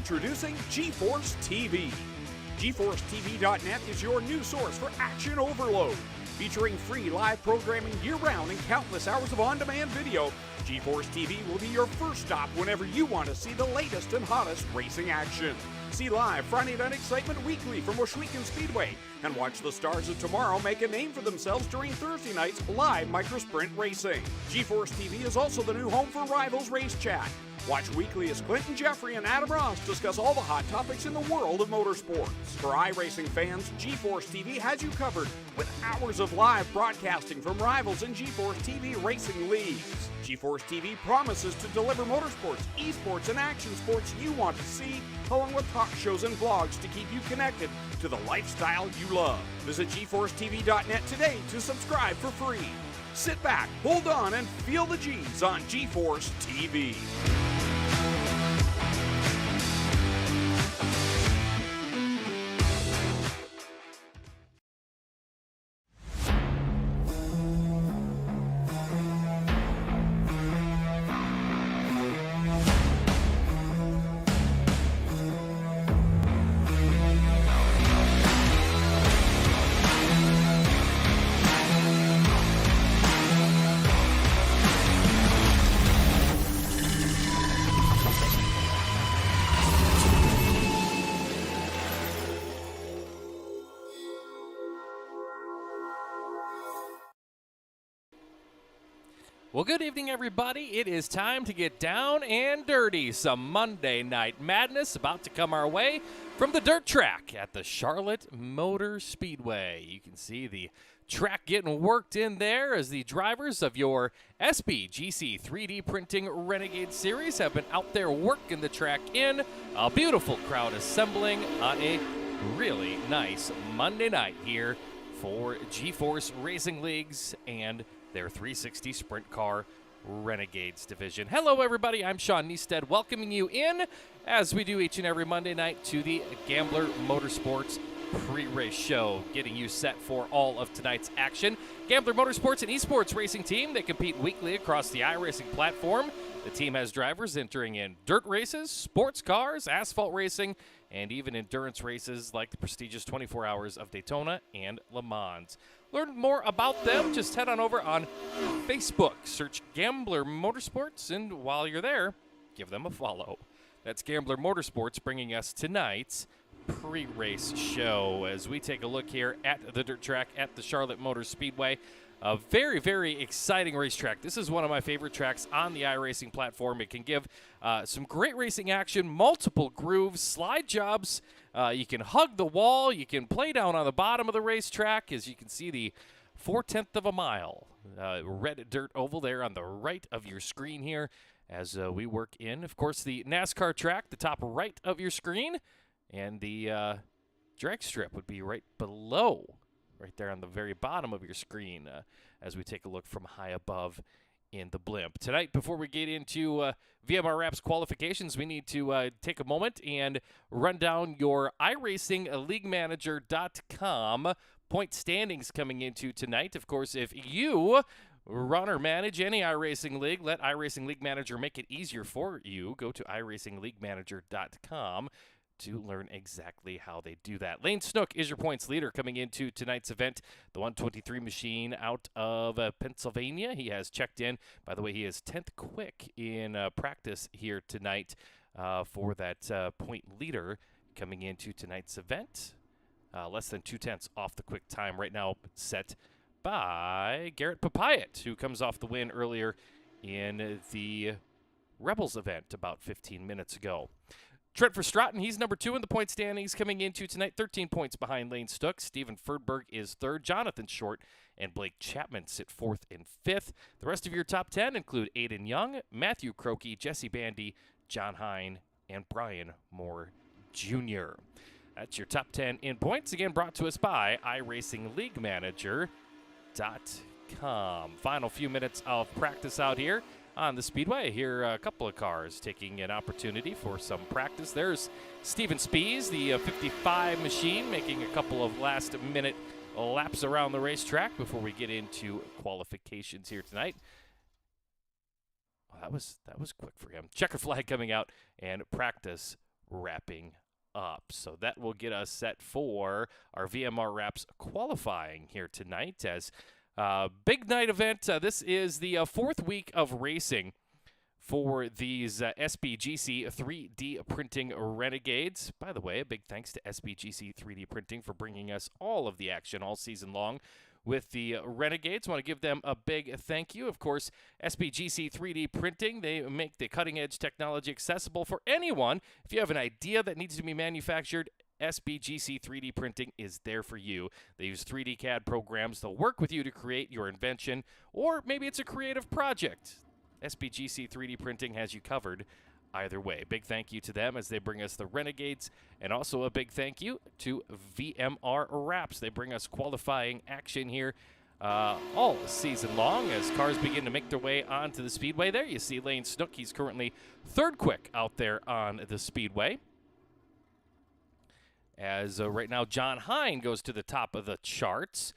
Introducing GForceTV. GForceTV.net is your new source for action overload. Featuring free live programming year-round and countless hours of on-demand video, GForceTV will be your first stop whenever you want to see the latest and hottest racing action. See live Friday Night Excitement weekly from Washougal Speedway, and watch the stars of tomorrow make a name for themselves during Thursday night's live microsprint racing. GForceTV is also the new home for Rivals Race Chat. Watch weekly as Clinton Jeffrey and Adam Ross discuss all the hot topics in the world of motorsports. For iRacing fans, GForceTV has you covered with hours of live broadcasting from Rivals and GForceTV racing leagues. GForceTV promises to deliver motorsports, esports, and action sports you want to see, along with talk shows and vlogs to keep you connected to the lifestyle you love. Visit GForceTV.net today to subscribe for free. Sit back, hold on, and feel the G's on GForceTV. Well, good evening, everybody. It is time to get down and dirty. Some Monday Night Madness about to come our way from the dirt track at the Charlotte Motor Speedway. You can see the track getting worked in there as the drivers of your SBGC 3D Printing Renegade Series have been out there working the track in. A beautiful crowd assembling on a really nice Monday night here for GeForce Racing Leagues and their 360 Sprint Car Renegades division. Hello, everybody. I'm Sean Niestead, welcoming you in, as we do each and every Monday night, to the Gambler Motorsports pre-race show, getting you set for all of tonight's action. Gambler Motorsports, an esports racing team. They compete weekly across the iRacing platform. The team has drivers entering in dirt races, sports cars, asphalt racing, and even endurance races like the prestigious 24 Hours of Daytona and Le Mans. Learn more about them, just head on over on Facebook. Search Gambler Motorsports, and while you're there, give them a follow. That's Gambler Motorsports bringing us tonight's pre-race show as we take a look here at the dirt track at the Charlotte Motor Speedway. A very, very exciting racetrack. This is one of my favorite tracks on the iRacing platform. It can give some great racing action, multiple grooves, slide jobs. You can hug the wall. You can play down on the bottom of the racetrack. As you can see, the 4/10 of a mile red dirt oval there on the right of your screen here as we work in, of course, the NASCAR track, the top right of your screen, and the drag strip would be right below, right there on the very bottom of your screen as we take a look from high above in the blimp. Tonight, before we get into VMR Wraps qualifications, we need to take a moment and run down your iRacingLeagueManager.com point standings coming into tonight. Of course, if you run or manage any iRacing League, let iRacing League Manager make it easier for you. Go to iRacingLeagueManager.com to learn exactly how they do that. Lane Snook is your points leader coming into tonight's event. The 123 machine out of Pennsylvania. He has checked in. By the way, he is 10th quick in practice here tonight for that point leader coming into tonight's event. Less than 2/10 off the quick time right now set by Garrett Papayat, who comes off the win earlier in the Rebels event about 15 minutes ago. Trent Verstraeten, he's number 2 in the point standings coming into tonight, 13 points behind Lane Stook. Stephen Ferdberg is 3rd. Jonathan Short and Blake Chapman sit 4th and 5th. The rest of your top 10 include Aiden Young, Matthew Croakey, Jesse Bandy, John Hine, and Brian Moore Jr. That's your top 10 in points, again brought to us by iRacingLeagueManager.com. Final few minutes of practice out here on the Speedway. Here a couple of cars taking an opportunity for some practice. There's Steven Spies, the 55 machine, making a couple of last-minute laps around the racetrack before we get into qualifications here tonight. Oh, that was quick for him. Checker flag coming out and practice wrapping up. So that will get us set for our VMR Wraps qualifying here tonight as big night event. This is the fourth week of racing for these SBGC 3D Printing Renegades. By the way, a big thanks to SBGC 3D Printing for bringing us all of the action all season long with the Renegades. Want to give them a big thank you. Of course, SBGC 3D Printing, they make the cutting-edge technology accessible for anyone. If you have an idea that needs to be manufactured, SBGC 3D Printing is there for you. They use 3D CAD programs. They'll work with you to create your invention, or maybe it's a creative project. SBGC 3D Printing has you covered either way. Big thank you to them as they bring us the Renegades, and also a big thank you to VMR Wraps. They bring us qualifying action here all season long as cars begin to make their way onto the speedway. There you see Lane Snook. He's currently third quick out there on the speedway. As right now John Hine goes to the top of the charts.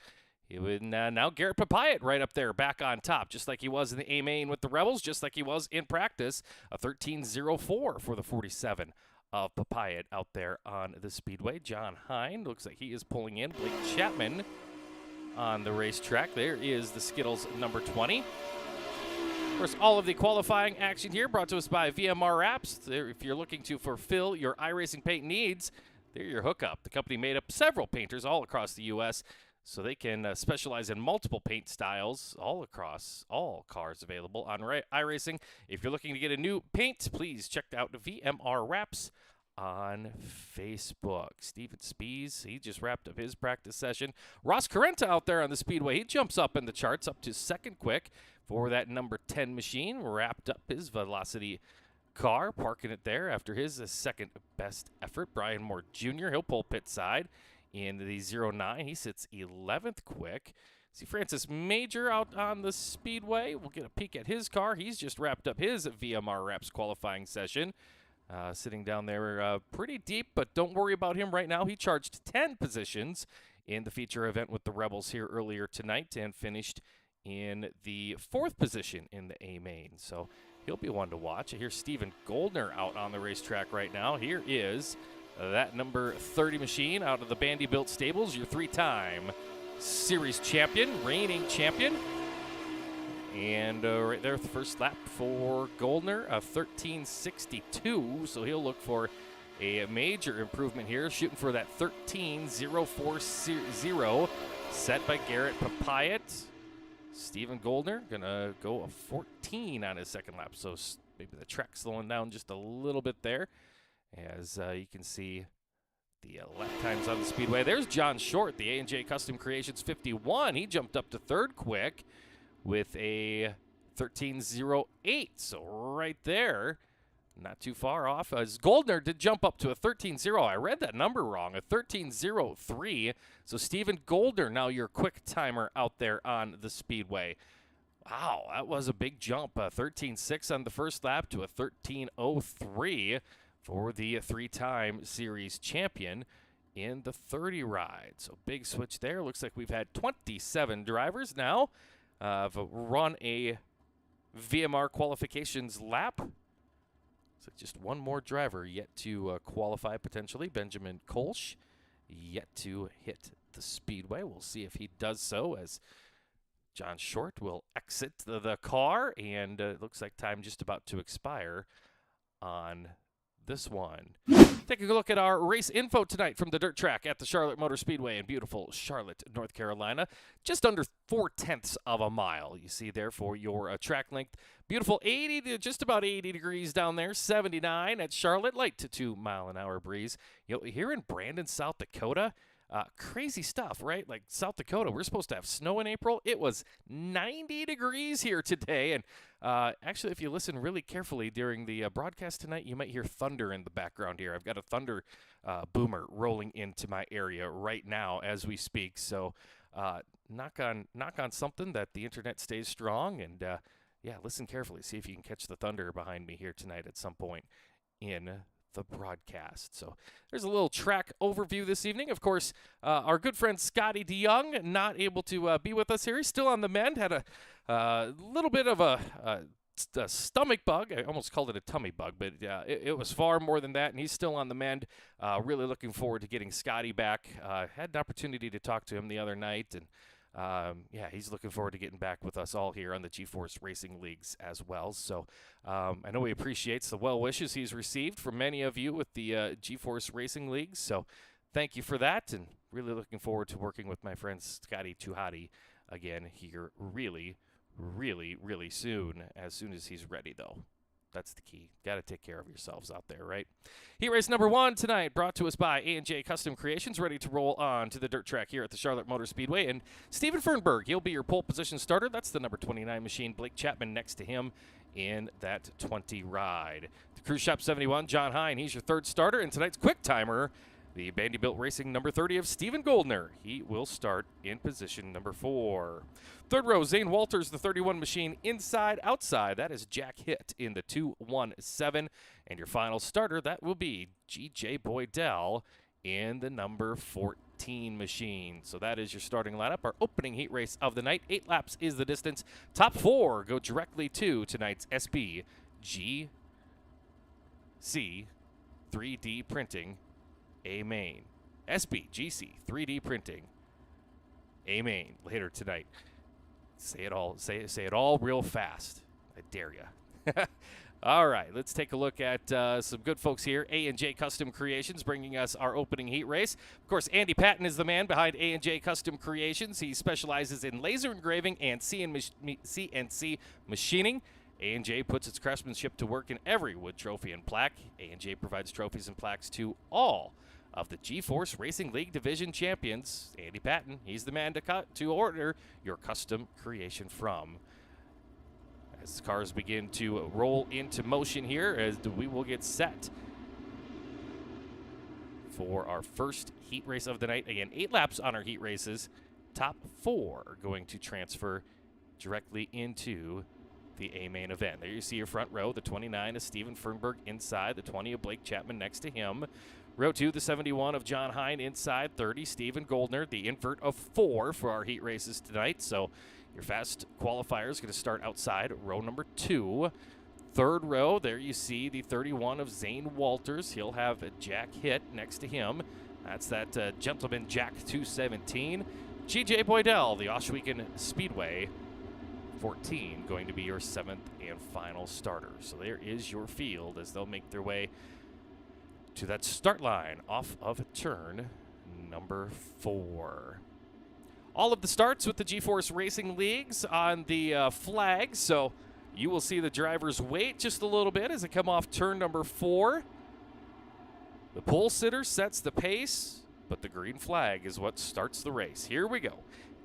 Now Garrett Papayat right up there, back on top, just like he was in the A-Main with the Rebels, just like he was in practice. A 13.04 for the 47 of Papayat out there on the speedway. John Hine looks like he is pulling in. Blake Chapman on the racetrack. There is the Skittles number 20. Of course, all of the qualifying action here brought to us by VMR Wraps. If you're looking to fulfill your iRacing paint needs, they're your hookup. The company made up several painters all across the U.S., so they can specialize in multiple paint styles all across all cars available on iRacing. If you're looking to get a new paint, please check out VMR Wraps on Facebook. Steven Spees, he just wrapped up his practice session. Ross Carenta out there on the speedway. He jumps up in the charts, up to second quick for that number 10 machine. Wrapped up his Velocity car, parking it there after his second best effort. Brian Moore Jr., he'll pull pit side in the 09. He sits 11th quick. See Francis Major out on the speedway. We'll get a peek at his car. He's just wrapped up his VMR Wraps qualifying session. Sitting down there pretty deep, but don't worry about him right now. He charged 10 positions in the feature event with the Rebels here earlier tonight and finished in the 4th position in the A-Main. So he'll be one to watch. I hear Stephen Goldner out on the racetrack right now. Here is that number 30 machine out of the Bandy-Built Stables, your 3-time series champion, reigning champion. And right there, the first lap for Goldner, a 13.62, so he'll look for a major improvement here, shooting for that 13.040 set by Garrett Papayat. Stephen Goldner gonna go a 14 on his second lap, so maybe the track slowing down just a little bit there. As you can see the lap times on the speedway. There's John Short, the A&J Custom Creations 51. He jumped up to third quick with a 13.08. So right there, not too far off. As Goldner did jump up to a 13.0. I read that number wrong, a 13.03. So Stephen Goldner, now your quick timer out there on the speedway. Wow, that was a big jump. 13.6 on the first lap to a 13.03. For the 3-time series champion in the 30 ride. So big switch there. Looks like we've had 27 drivers now run a VMR qualifications lap. So just one more driver yet to qualify potentially. Benjamin Kolsch yet to hit the speedway. We'll see if he does so as John Short will exit the car. And it looks like time just about to expire on this one. Take a look at our race info tonight from the dirt track at the Charlotte Motor Speedway in beautiful Charlotte, North Carolina. Just under 4/10 of a mile. You see there for your track length. Beautiful 80 to just about 80 degrees down there. 79 at Charlotte. Light to 2-mile-an-hour breeze. Here in Brandon, South Dakota, crazy stuff, right? Like South Dakota, we're supposed to have snow in April. It was 90 degrees here today. And actually, if you listen really carefully during the broadcast tonight, you might hear thunder in the background here. I've got a thunder boomer rolling into my area right now as we speak. So knock on something that the internet stays strong. And yeah, listen carefully. See if you can catch the thunder behind me here tonight at some point in the broadcast. So there's a little track overview this evening. Of course, our good friend Scotty DeYoung not able to be with us here. He's still on the mend. Had a little bit of a stomach bug. I almost called it a tummy bug, but it was far more than that, and he's still on the mend. Really looking forward to getting Scotty back. Had an opportunity to talk to him the other night, and he's looking forward to getting back with us all here on the GeForce Racing Leagues as well. So I know he appreciates the well wishes he's received from many of you with the GeForce Racing Leagues. So thank you for that, and really looking forward to working with my friend Scotty Tuhati again here really soon as he's ready, though. That's the key. Got to take care of yourselves out there, right? Heat race number 1 tonight, brought to us by A&J Custom Creations, ready to roll on to the dirt track here at the Charlotte Motor Speedway. And Steven Fernberg, he'll be your pole position starter. That's the number 29 machine. Blake Chapman next to him in that 20 ride. The Cruise Shop 71, John Hine, he's your third starter. And tonight's quick timer, the Vanderbilt Racing number 30 of Stephen Goldner. He will start in position number 4. Third row, Zane Walters, the 31 machine, inside, outside. That is Jack Hitt in the 217. And your final starter, that will be G.J. Boydell in the number 14 machine. So that is your starting lineup. Our opening heat race of the night. 8 laps is the distance. Top 4 go directly to tonight's SB GC 3D Printing A Main. SB GC 3D Printing A Main later tonight. Say it all real fast. I dare you. All right, let's take a look at some good folks here. A&J Custom Creations bringing us our opening heat race. Of course, Andy Patton is the man behind A&J Custom Creations. He specializes in laser engraving and CNC machining. A&J puts its craftsmanship to work in every wood trophy and plaque. A&J provides trophies and plaques to all of the GeForce Racing League Division champions. Andy Patton, he's the man to order your custom creation from. As cars begin to roll into motion here, as we will get set for our first heat race of the night. Again, 8 laps on our heat races. Top 4 are going to transfer directly into the A main event. There you see your front row, the 29 of Stephen Fernberg inside, the 20 of Blake Chapman next to him. Row 2, the 71 of John Hine inside, 30, Stephen Goldner, the invert of 4 for our heat races tonight. So your fast qualifier is going to start outside row number 2. Third row, there you see the 31 of Zane Walters. He'll have Jack Hitt next to him. That's that gentleman Jack 217. G.J. Boydell, the Oswegan Speedway 14, going to be your 7th and final starter. So there is your field as they'll make their way to that start line off of turn number 4. All of the starts with the GeForce Racing Leagues on the flag, so you will see the drivers wait just a little bit as they come off turn number 4. The pole sitter sets the pace, but the green flag is what starts the race. Here we go.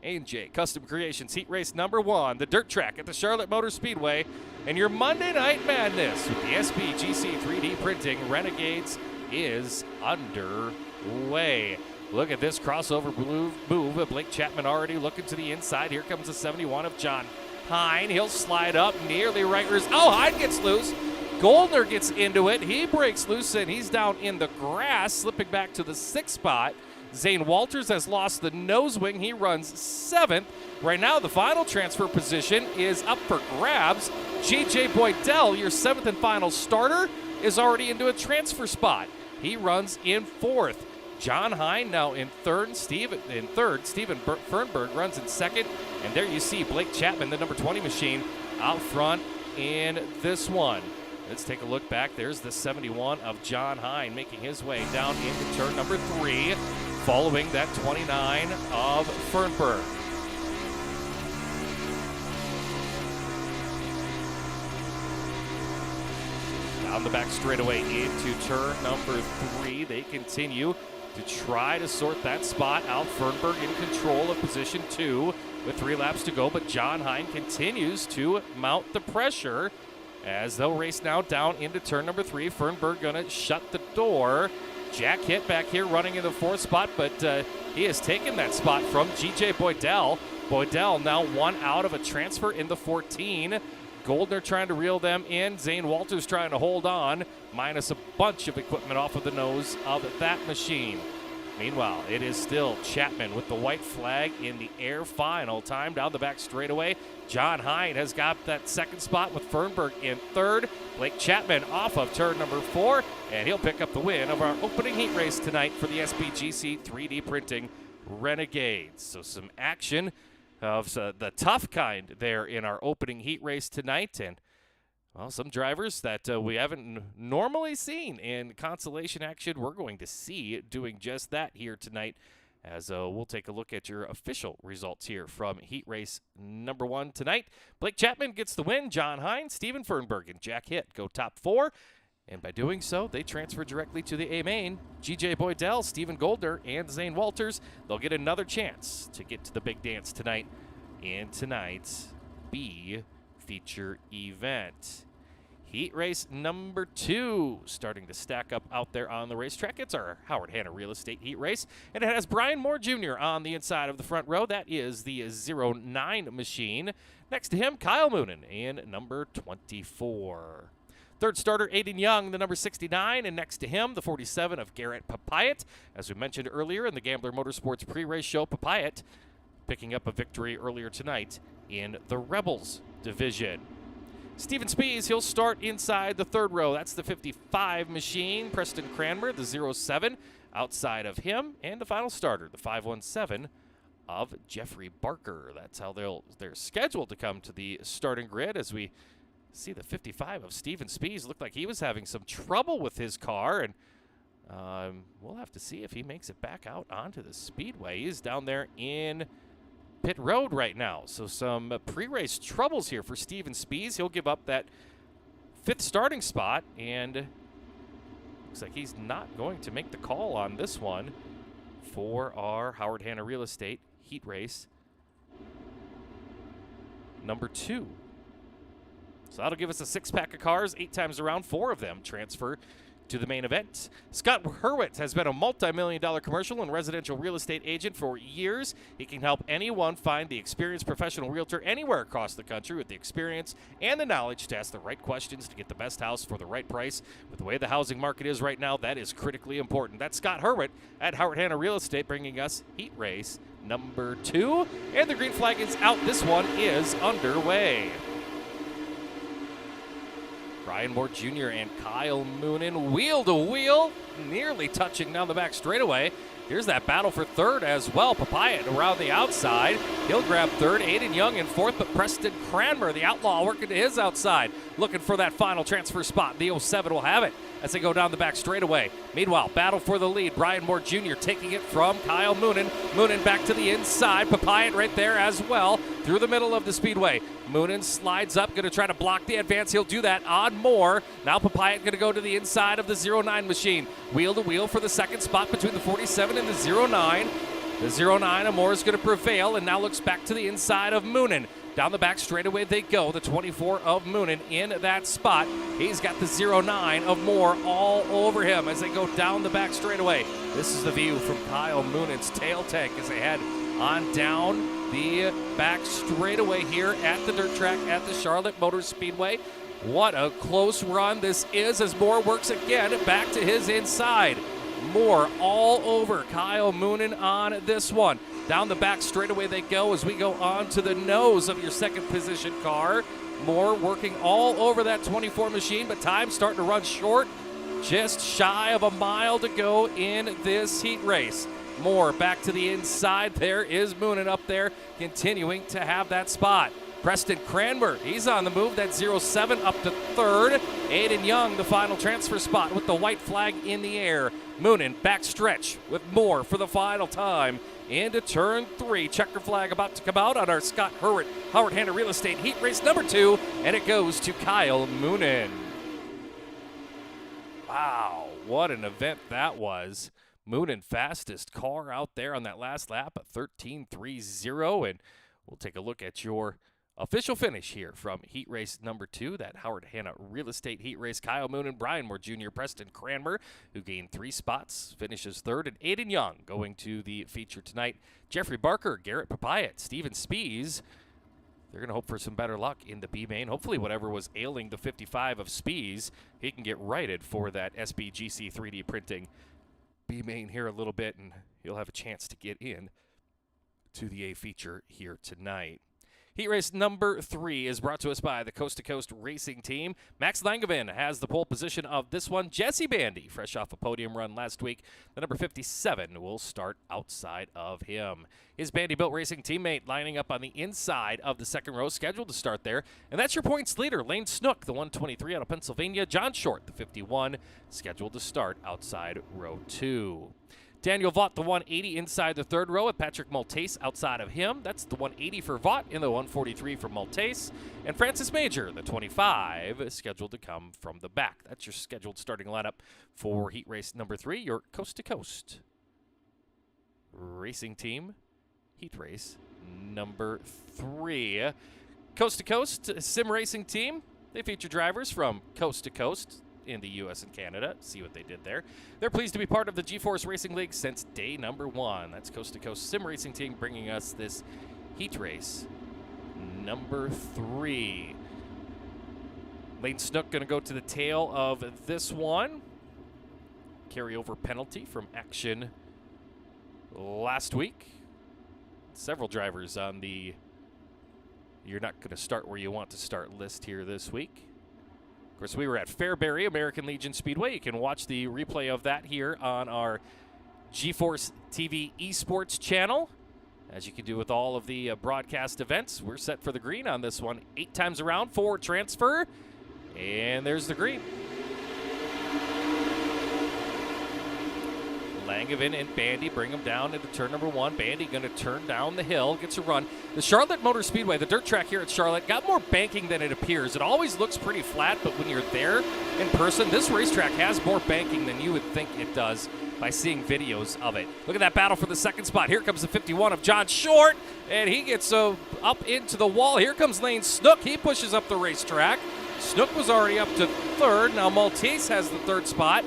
A&J Custom Creations Heat Race number 1, the dirt track at the Charlotte Motor Speedway, and your Monday Night Madness with the SBGC 3D Printing Renegades is underway. Look at this crossover move. Blake Chapman already looking to the inside. Here comes the 71 of John Hine. He'll slide up nearly right. Oh, Hine gets loose. Goldner gets into it. He breaks loose, and he's down in the grass, slipping back to the 6th spot. Zane Walters has lost the nose wing. He runs 7th. Right now, the final transfer position is up for grabs. G.J. Boydell, your 7th and final starter, is already into a transfer spot. He runs in 4th. John Hine now in 3rd. Stephen Fernberg runs in 2nd. And there you see Blake Chapman, the number 20 machine, out front in this one. Let's take a look back. There's the 71 of John Hine making his way down into turn number 3, following that 29 of Fernberg. Down the back straightaway into turn number 3. They continue to try to sort that spot out. Fernberg in control of position 2 with 3 laps to go, but John Hine continues to mount the pressure as they'll race now down into turn number 3. Fernberg gonna shut the door. Jack Hitt back here running in the 4th spot, but he has taken that spot from G.J. Boydell. Boydell now 1 out of a transfer in the 14. Goldner trying to reel them in. Zane Walters trying to hold on, minus a bunch of equipment off of the nose of that machine. Meanwhile, it is still Chapman with the white flag in the air. Final time down the back straightaway. John Hine has got that second spot with Fernberg in third. Blake Chapman off of turn number 4, and he'll pick up the win of our opening heat race tonight for the SBGC 3D Printing Renegades. So some action of the tough kind there in our opening heat race tonight, and well, some drivers that we haven't normally seen in consolation action, we're going to see doing just that here tonight, as we'll take a look at your official results here from heat race number 1 tonight. Blake Chapman gets the win. John Hine, Steven Fernberg, and Jack Hitt go top 4. And by doing so, they transfer directly to the A main. G.J. Boydell, Stephen Goldner, and Zane Walters, they'll get another chance to get to the big dance tonight in tonight's B feature event. Heat race number 2 starting to stack up out there on the racetrack. It's our Howard Hanna Real Estate heat race, and it has Brian Moore Jr. on the inside of the front row. That is the 09 machine. Next to him, Kyle Moonen in number 24. Third starter, Aiden Young, the number 69, and next to him, the 47 of Garrett Papayat. As we mentioned earlier in the Gambler Motorsports pre-race show, Papayat picking up a victory earlier tonight in the Rebels division. Steven Spees, he'll start inside the third row. That's the 55 machine. Preston Cranmer, the 07, outside of him. And the final starter, the 517 of Jeffrey Barker. That's how they're scheduled to come to the starting grid, as we see the 55 of Steven Spees. Looked like he was having some trouble with his car, and we'll have to see if he makes it back out onto the speedway. He's down there in pit road right now. So some pre-race troubles here for Steven Spees. He'll give up that 5th starting spot, and looks like he's not going to make the call on this one for our Howard Hanna Real Estate heat race number 2. So that'll give us a 6-pack of cars, 8 times around. 4 of them transfer to the main event. Scott Hurwitz has been a multi-million-dollar commercial and residential real estate agent for years. He can help anyone find the experienced professional realtor anywhere across the country with the experience and the knowledge to ask the right questions to get the best house for the right price. With the way the housing market is right now, that is critically important. That's Scott Hurwitz at Howard Hanna Real Estate, bringing us heat race number 2. And the green flag is out. This one is underway. Brian Moore Jr. and Kyle Moonen wheel to wheel, nearly touching down the back straightaway. Here's that battle for third as well. Papayat around the outside. He'll grab third. Aiden Young in fourth, but Preston Cranmer, the outlaw, working to his outside, looking for that final transfer spot. The 07 will have it as they go down the back straightaway. Meanwhile, battle for the lead. Brian Moore Jr. taking it from Kyle Moonen. Moonen back to the inside. Papayat right there as well through the middle of the speedway. Moonen slides up, going to try to block the advance. He'll do that on Moore. Now Papayat going to go to the inside of the 09 machine. Wheel to wheel for the second spot between the 47 and the 09. The 09 of Moore is going to prevail, and now looks back to the inside of Moonen. Down the back straightaway they go. The 24 of Moonen in that spot. He's got the 09 of Moore all over him as they go down the back straightaway. This is the view from Kyle Moonen's tail tank as they head on down the back straightaway here at the dirt track at the Charlotte Motor Speedway. What a close run this is as Moore works again back to his inside. Moore all over Kyle Moonen on this one. Down the back straightaway they go as we go on to the nose of your second position car. Moore working all over that 24 machine, but time starting to run short. Just shy of a mile to go in this heat race. Moore back to the inside. There is Moonen up there continuing to have that spot. Preston Cranmer, he's on the move. That 07 up to third. Aiden Young, the final transfer spot with the white flag in the air. Moonen back stretch with Moore for the final time into turn 3. Checker flag about to come out on our Scott Hurwitz Howard Hanna Real Estate heat race number 2, and it goes to Kyle Moonen. Wow, what an event that was. Moonen fastest car out there on that last lap, a 13.30, and we'll take a look at your official finish here from heat race number 2, that Howard Hanna Real Estate heat race. Kyle Moonen, Brian Moore Jr., Preston Cranmer, who gained 3 spots, finishes third, and Aiden Young going to the feature tonight. Jeffrey Barker, Garrett Papayat, Steven Spees. They're going to hope for some better luck in the B main. Hopefully whatever was ailing the 55 of Spees, he can get righted for that SBGC 3D printing B main here a little bit, and he'll have a chance to get in to the A feature here tonight. Heat race number 3 is brought to us by the Coast to Coast Racing Team. Max Langevin has the pole position of this one. Jesse Bandy, fresh off a podium run last week, the number 57 will start outside of him. His Bandy-built racing teammate lining up on the inside of the second row, scheduled to start there. And that's your points leader, Lane Snook, the 123 out of Pennsylvania. John Short, the 51, scheduled to start outside row 2. Daniel Vaught, the 180 inside the third row with Patrick Maltese outside of him. That's the 180 for Vaught in the 143 for Maltese. And Francis Major, the 25, is scheduled to come from the back. That's your scheduled starting lineup for heat race number 3, your Coast to Coast Racing Team heat race number 3. Coast to Coast Sim Racing Team, they feature drivers from coast to coast in the U.S. and Canada. See what they did there. They're pleased to be part of the GeForce Racing League since day number 1. That's Coast to Coast Sim Racing Team bringing us this heat race number 3. Lane Snook going to go to the tail of this one. Carryover penalty from action last week. Several drivers on the you're not going to start where you want to start list here this week. Of course, we were at Fairbury, American Legion Speedway. You can watch the replay of that here on our GForceTV esports channel. As you can do with all of the broadcast events, we're set for the green on this one. 8 times around for transfer, and there's the green. Langevin and Bandy bring him down into turn number 1. Bandy going to turn down the hill, gets a run. The Charlotte Motor Speedway, the dirt track here at Charlotte, got more banking than it appears. It always looks pretty flat, but when you're there in person, this racetrack has more banking than you would think it does by seeing videos of it. Look at that battle for the second spot. Here comes the 51 of John Short, and he gets up into the wall. Here comes Lane Snook. He pushes up the racetrack. Snook was already up to 3rd. Now Maltese has the 3rd spot.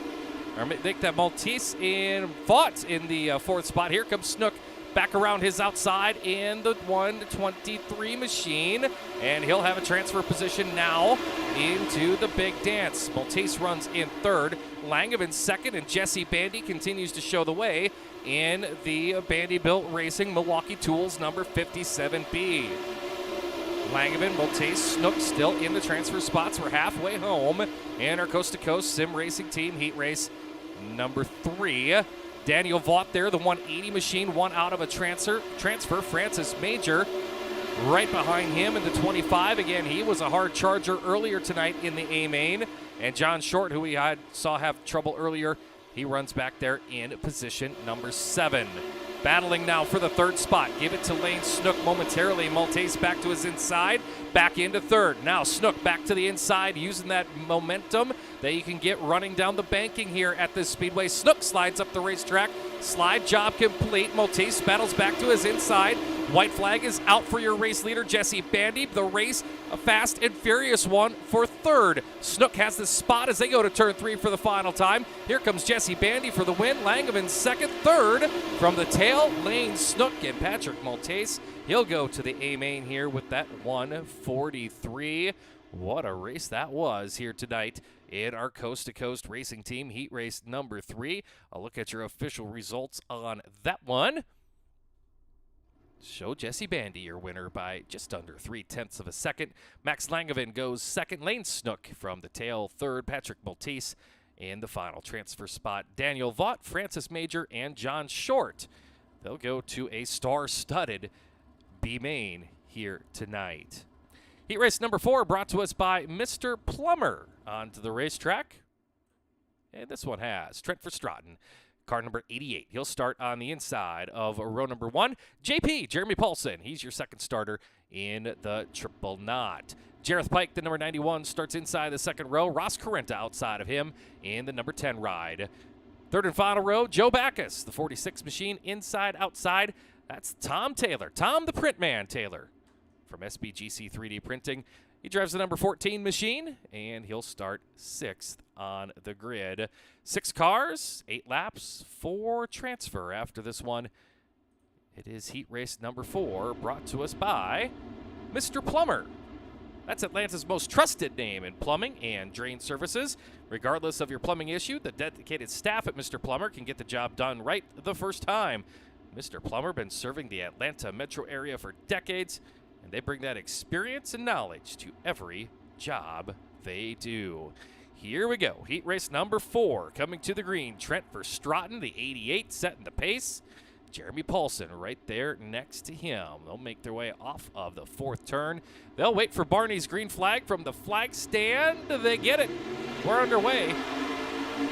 Or make that Maltese and Vaught in the 4th spot. Here comes Snook back around his outside in the 123 machine. And he'll have a transfer position now into the big dance. Maltese runs in 3rd. Langevin 2nd, and Jesse Bandy continues to show the way in the Bandy-built Racing Milwaukee Tools number 57B. Langevin, Maltese, Snook still in the transfer spots. We're halfway home in our Coast to Coast Sim Racing Team heat race number 3. Daniel Vaught there, the 180 machine, one out of a transfer. Francis Major right behind him in the 25. Again, he was a hard charger earlier tonight in the A main. And John Short, who we saw have trouble earlier, he runs back there in position number 7. Battling now for the 3rd spot. Give it to Lane Snook momentarily. Maltese back to his inside, back into 3rd. Now Snook back to the inside, using that momentum that you can get running down the banking here at this speedway. Snook slides up the racetrack. Slide job complete. Maltese battles back to his inside. White flag is out for your race leader, Jesse Bandy. The race, a fast and furious one for 3rd. Snook has the spot as they go to turn 3 for the final time. Here comes Jesse Bandy for the win. Langevin 2nd, 3rd. From the tail, Lane Snook and Patrick Maltese. He'll go to the A main here with that 143. What a race that was here tonight in our Coast to Coast Racing Team heat race number 3. A look at your official results on that one. Show Jesse Bandy your winner by just under 0.3 of a second. Max Langevin goes 2nd. Lane Snook from the tail 3rd. Patrick Maltese in the final transfer spot. Daniel Vaught, Francis Major, and John Short. They'll go to a star-studded B main here tonight. Heat race number 4 brought to us by Mr. Plummer onto the racetrack. And this one has Trent Verstraeten, car number 88. He'll start on the inside of row number 1. JP, Jeremy Paulson, he's your 2nd starter in the triple knot. Jareth Pike, the number 91, starts inside the 2nd row. Ross Carenta outside of him in the number 10 ride. 3rd and final row, Joe Backus, the 46 machine, inside, outside. That's Tom Taylor, Tom the Print Man Taylor from SBGC 3D Printing. He drives the number 14 machine, and he'll start 6th on the grid. 6 cars, 8 laps, 4 transfer after this one. It is heat race number 4, brought to us by Mr. Plummer That's Atlanta's most trusted name in plumbing and drain services. Regardless of your plumbing issue, the dedicated staff at Mr. Plumber can get the job done right the first time. Mr. Plumber been serving the Atlanta metro area for decades, and they bring that experience and knowledge to every job they do. Here we go. Heat race number 4 coming to the green. Trent Verstraeten, the 88, setting the pace. Jeremy Paulson right there next to him. They'll make their way off of the 4th turn. They'll wait for Barney's green flag from the flag stand. They get it. We're underway.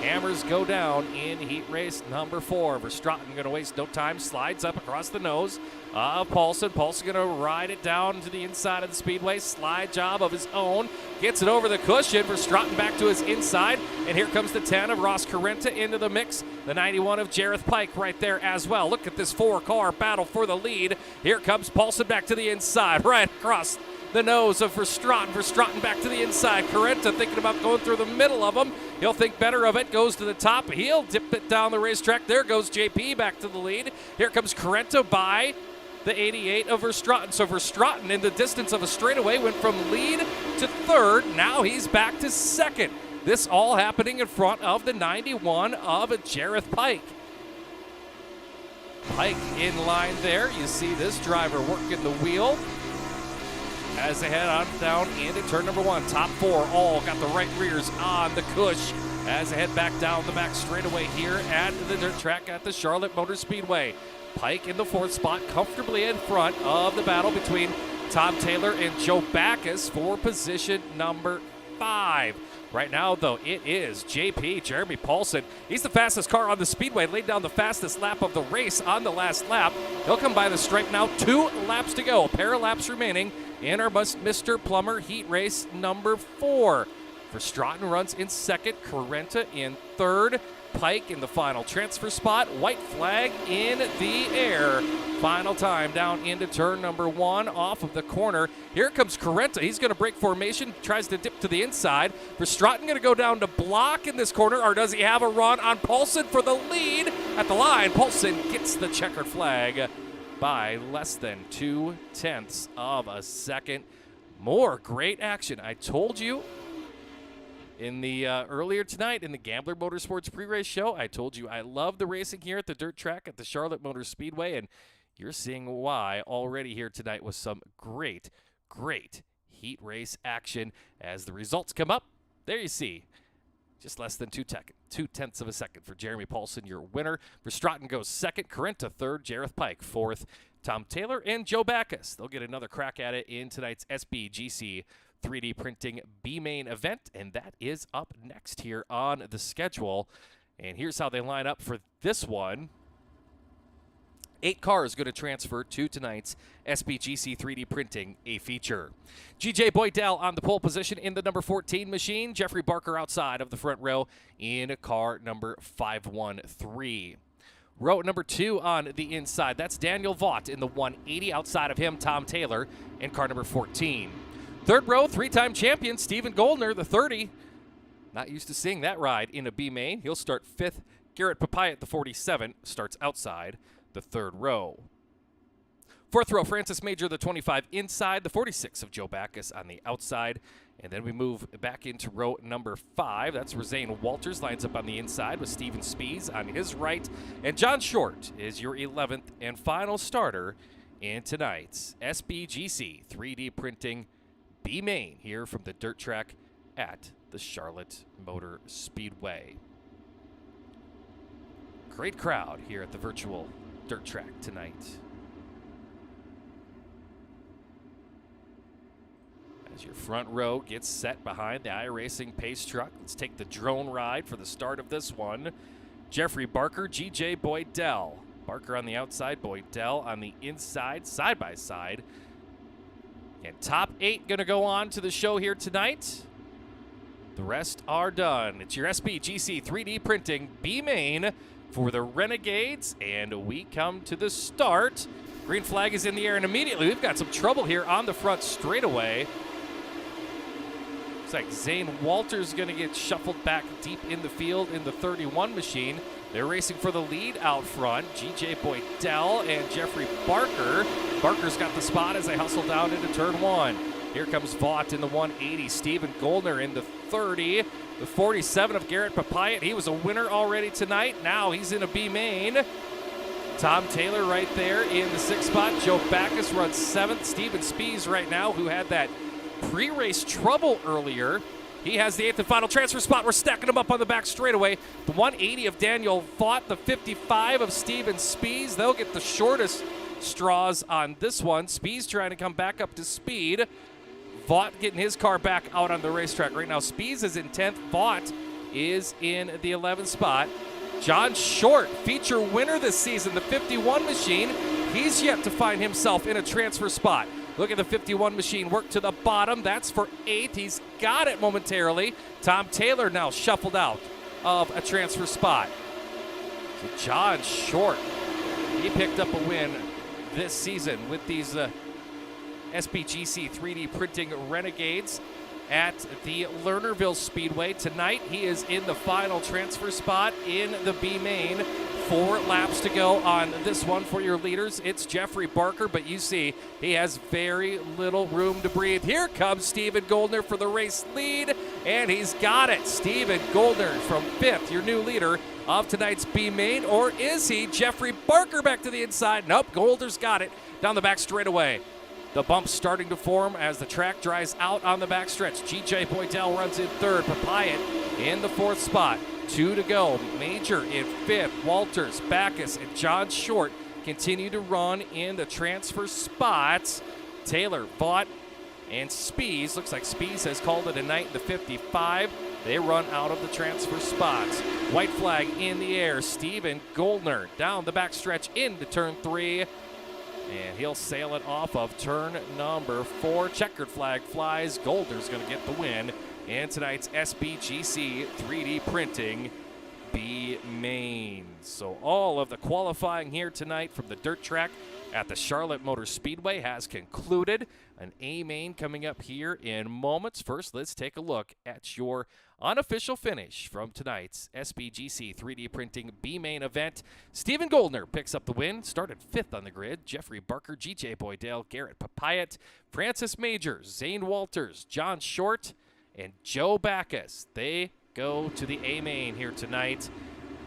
Hammers go down in heat race number 4. Verstraeten going to waste no time. Slides up across the nose of Paulson. Paulson going to ride it down to the inside of the speedway. Slide job of his own. Gets it over the cushion. Verstraeten back to his inside. And here comes the 10 of Ross Carrenta into the mix. The 91 of Jareth Pike right there as well. Look at this 4-car battle for the lead. Here comes Paulson back to the inside. Right across the nose of Verstraeten. Verstraeten back to the inside. Carrenta thinking about going through the middle of him. He'll think better of it. Goes to the top. He'll dip it down the racetrack. There goes JP back to the lead. Here comes Carrenta by the 88 of Verstraeten. So Verstraeten, in the distance of a straightaway, went from lead to 3rd. Now he's back to 2nd. This all happening in front of the 91 of Jareth Pike. Pike in line there. You see this driver working the wheel as they head on down into turn number 1. Top 4 all got the right rears on the cush as they head back down the back straightaway here at the dirt track at the Charlotte Motor Speedway. Pike in the 4th spot, comfortably in front of the battle between Tom Taylor and Joe Backus for position number 5. Right now, though, it is JP, Jeremy Paulson. He's the fastest car on the speedway, laid down the fastest lap of the race on the last lap. He'll come by the stripe now. 2 laps to go. A pair of laps remaining in our Mr. Plumber heat race number 4. Verstraeten runs in 2nd. Carrenta in 3rd. Pike in the final transfer spot. White flag in the air. Final time down into turn number 1 off of the corner. Here comes Carrenta. He's going to break formation. Tries to dip to the inside. Verstraeten going to go down to block in this corner, or does he have a run on Paulson for the lead at the line? Paulson gets the checkered flag by less than 0.2 of a second. More great action. I told you in the earlier tonight in the Gambler Motorsports pre-race show, I told you I love the racing here at the dirt track at the Charlotte Motor Speedway, and you're seeing why already here tonight with some great heat race action as the results come up. There you see, just less than 0.2 of a second for Jeremy Paulson, your winner. Verstraeten goes 2nd, Carrenta 3rd, Jareth Pike 4th, Tom Taylor and Joe Backus. They'll get another crack at it in tonight's SBGC 3D printing B-main event, and that is up next here on the schedule. And here's how they line up for this one. 8 cars going to transfer to tonight's SBGC 3D printing a feature. GJ Boydell on the pole position in the number 14 machine. Jeffrey Barker outside of the front row in car number 513. Row number 2 on the inside. That's Daniel Vaught in the 180. Outside of him, Tom Taylor in car number 14. 3rd row, 3-time champion Stephen Goldner, the 30. Not used to seeing that ride in a B-main. He'll start 5th. Garrett Papayat, the 47, starts outside the 3rd row. 4th row, Francis Major, the 25, inside. The 46 of Joe Backus on the outside. And then we move back into row number 5. That's Rosane Walters, lines up on the inside with Steven Spees on his right. And John Short is your 11th and final starter in tonight's SBGC 3D printing B-main here from the dirt track at the Charlotte Motor Speedway. Great crowd here at the virtual dirt track tonight. As your front row gets set behind the iRacing pace truck, let's take the drone ride for the start of this one. Jeffrey Barker, GJ Boydell. Barker on the outside, Boydell on the inside, side by side. And top 8 going to go on to the show here tonight. The rest are done. It's your SBGC 3D printing B-main for the Renegades, and we come to the start. Green flag is in the air, and immediately we've got some trouble here on the front straightaway. Looks like Zane Walters going to get shuffled back deep in the field in the 31 machine. They're racing for the lead out front. GJ Boydell and Jeffrey Barker. Barker's got the spot as they hustle down into turn 1. Here comes Vaught in the 180. Stephen Goldner in the 30. The 47 of Garrett Papayat. He was a winner already tonight. Now he's in a B main. Tom Taylor right there in the 6th spot. Joe Backus runs 7th. Steven Spees right now, who had that pre-race trouble earlier. He has the 8th and final transfer spot. We're stacking them up on the back straightaway. The 180 of Daniel Vaught, the 55 of Steven Spees. They'll get the shortest straws on this one. Spees trying to come back up to speed. Vaught getting his car back out on the racetrack. Right now, Spees is in 10th. Vaught is in the 11th spot. John Short, feature winner this season, the 51 machine. He's yet to find himself in a transfer spot. Look at the 51 machine work to the bottom. That's for 8th. He's got it momentarily. Tom Taylor now shuffled out of a transfer spot. So John Short, he picked up a win this season with these SBGC 3D printing Renegades at the Lernerville Speedway. Tonight, he is in the final transfer spot in the B main. 4 laps to go on this one for your leaders. It's Jeffrey Barker, but you see he has very little room to breathe. Here comes Stephen Goldner for the race lead, and he's got it. Stephen Goldner from 5th, your new leader of tonight's B main, or is he? Jeffrey Barker back to the inside. Nope, Goldner's got it down the back straightaway. The bump's starting to form as the track dries out on the backstretch. G.J. Boydell runs in 3rd. Papayat in the 4th spot. 2 to go. Major in 5th. Walters, Backus, and John Short continue to run in the transfer spots. Taylor, Vaught, and Spees. Looks like Spees has called it a night in the 55. They run out of the transfer spots. White flag in the air. Stephen Goldner down the backstretch into turn 3. And he'll sail it off of turn number 4. Checkered flag flies. Goldner's going to get the win in tonight's SBGC 3D printing B main. So all of the qualifying here tonight from the dirt track at the Charlotte Motor Speedway has concluded. An A main coming up here in moments. First, let's take a look at your unofficial finish from tonight's SBGC 3D printing B main event. Stephen Goldner picks up the win, started 5th on the grid. Jeffrey Barker, G.J. Boydell, Garrett Papayat, Francis Majors, Zane Walters, John Short, and Joe Backus. They go to the A main here tonight.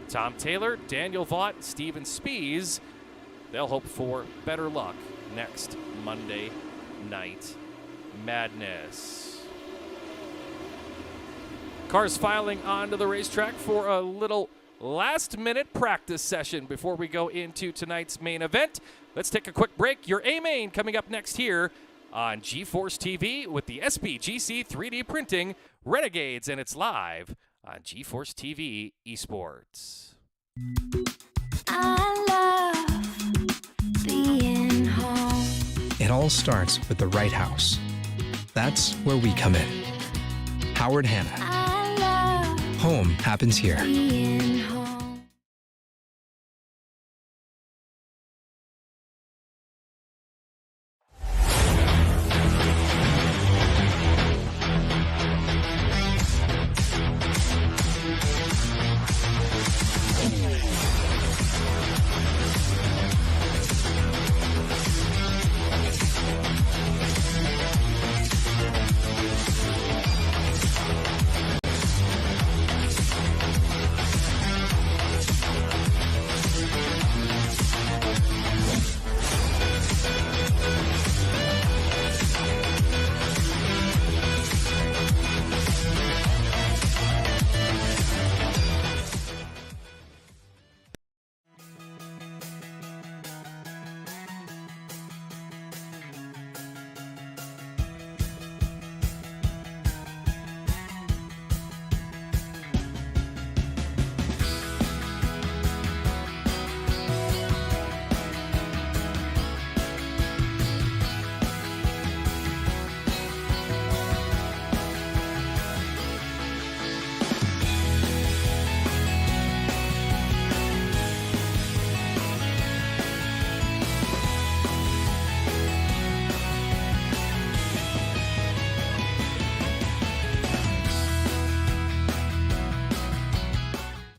Tom Taylor, Daniel Vaught, Stephen Spees. They'll hope for better luck next Monday Night Madness. Cars filing onto the racetrack for a little last-minute practice session before we go into tonight's main event. Let's take a quick break. Your A-Main coming up next here on GForceTV with the SBGC 3D printing Renegades, and it's live on GForceTV Esports. I love being home. It all starts with the right house. That's where we come in. Howard Hanna. I love Home happens here. being home.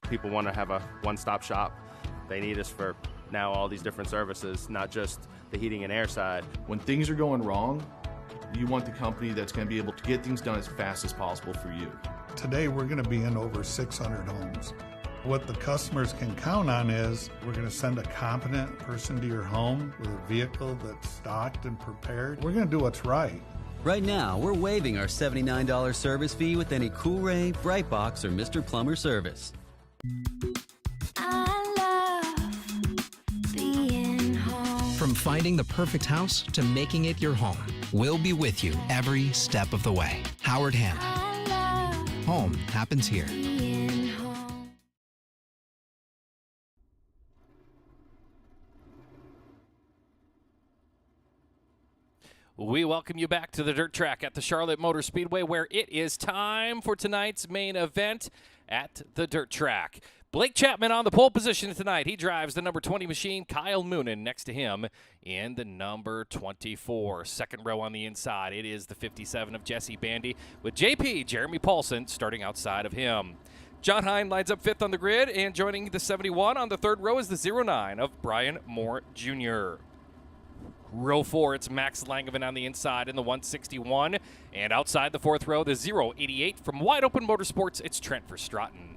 People want to have a one-stop shop. They need us for now all these different services, not just the heating and air side. When things are going wrong, You want the company that's going to be able to get things done as fast as possible for you. Today, we're going to be in over 600 homes. What the customers can count on is we're going to send a competent person to your home with a vehicle that's stocked and prepared. We're going to do what's right. Right now, we're waiving our $79 service fee with any Cool-Ray, Brightbox, or Mr. Plumber service. I love being home. From finding the perfect house to making it your home, we'll be with you every step of the way. Howard Hanna. I love Home happens here. being home. We welcome you back to the dirt track at the Charlotte Motor Speedway, where it is time for tonight's main event at the dirt track. Blake Chapman on the pole position tonight. He drives the number 20 machine. Kyle Moonen next to him in the number 24. Second row on the inside, it is the 57 of Jesse Bandy, with JP, Jeremy Paulson, starting outside of him. John Hine lines up fifth on the grid, and joining the 71 on the third row is the 09 of Brian Moore Jr. Row 4, it's Max Langevin on the inside in the 161. And outside the fourth row, the 088 from Wide Open Motorsports, it's Trent Verstraeten.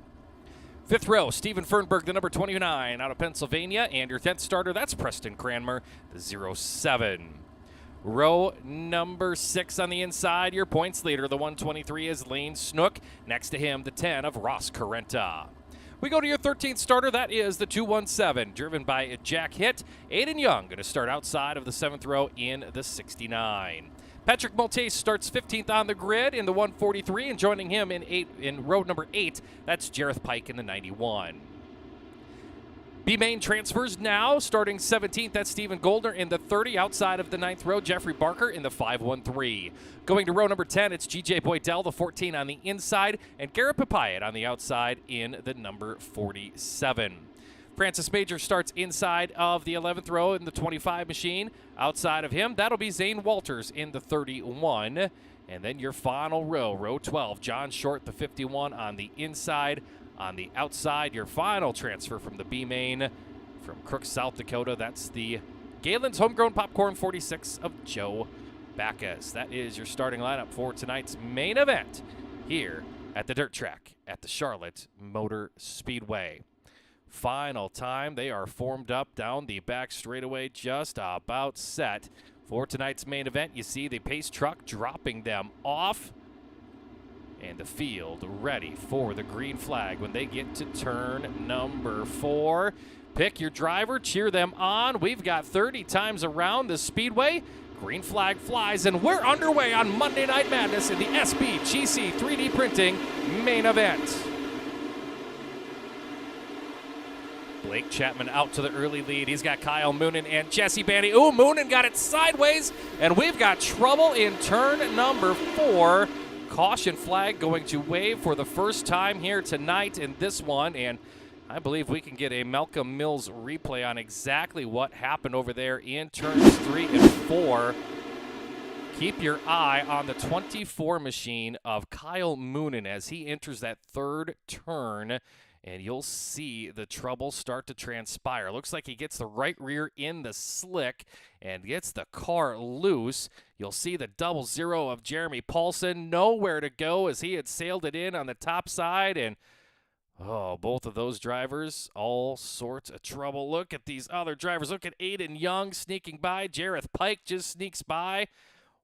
Fifth row, Steven Fernberg, the number 29 out of Pennsylvania. And your 10th starter, that's Preston Cranmer, the 07. Row number 6 on the inside, your points leader, the 123 is Lane Snook. Next to him, the 10 of Ross Carenta. We go to your 13th starter. That is the 217, driven by Jack Hitt. Aiden Young going to start outside of the 7th row in the 69. Patrick Maltese starts 15th on the grid in the 143, and joining him in row number 8, that's Jareth Pike in the 91. B-Main transfers now, starting 17th, that's Stephen Goldner in the 30, outside of the 9th row, Jeffrey Barker in the 513. Going to row number 10, it's G.J. Boydell, the 14 on the inside, and Garrett Papayat on the outside in the number 47. Francis Major starts inside of the 11th row in the 25 machine. Outside of him, that'll be Zane Walters in the 31. And then your final row, row 12, John Short, the 51 on the inside. On the outside, your final transfer from the B-Main from Crooks, South Dakota. That's the Galen's Homegrown Popcorn 46 of Joe Backus. That is your starting lineup for tonight's main event here at the dirt track at the Charlotte Motor Speedway. Final time, they are formed up down the back straightaway, just about set for tonight's main event. You see the pace truck dropping them off, and the field ready for the green flag when they get to turn number 4. Pick your driver, cheer them on. We've got 30 times around the speedway. Green flag flies, and we're underway on Monday Night Madness in the SBGC 3D Printing main event. Blake Chapman out to the early lead. He's got Kyle Moonen and Jesse Bandy. Ooh, Moonen got it sideways, and we've got trouble in turn number 4. Caution flag going to wave for the first time here tonight in this one, and I believe we can get a Malcolm Mills replay on exactly what happened over there in turns 3 and 4. Keep your eye on the 24 machine of Kyle Moonen as he enters that third turn, and you'll see the trouble start to transpire. Looks like he gets the right rear in the slick and gets the car loose. You'll see the 00 of Jeremy Paulson, nowhere to go as he had sailed it in on the top side. And, oh, both of those drivers, all sorts of trouble. Look at these other drivers. Look at Aiden Young sneaking by. Jareth Pike just sneaks by.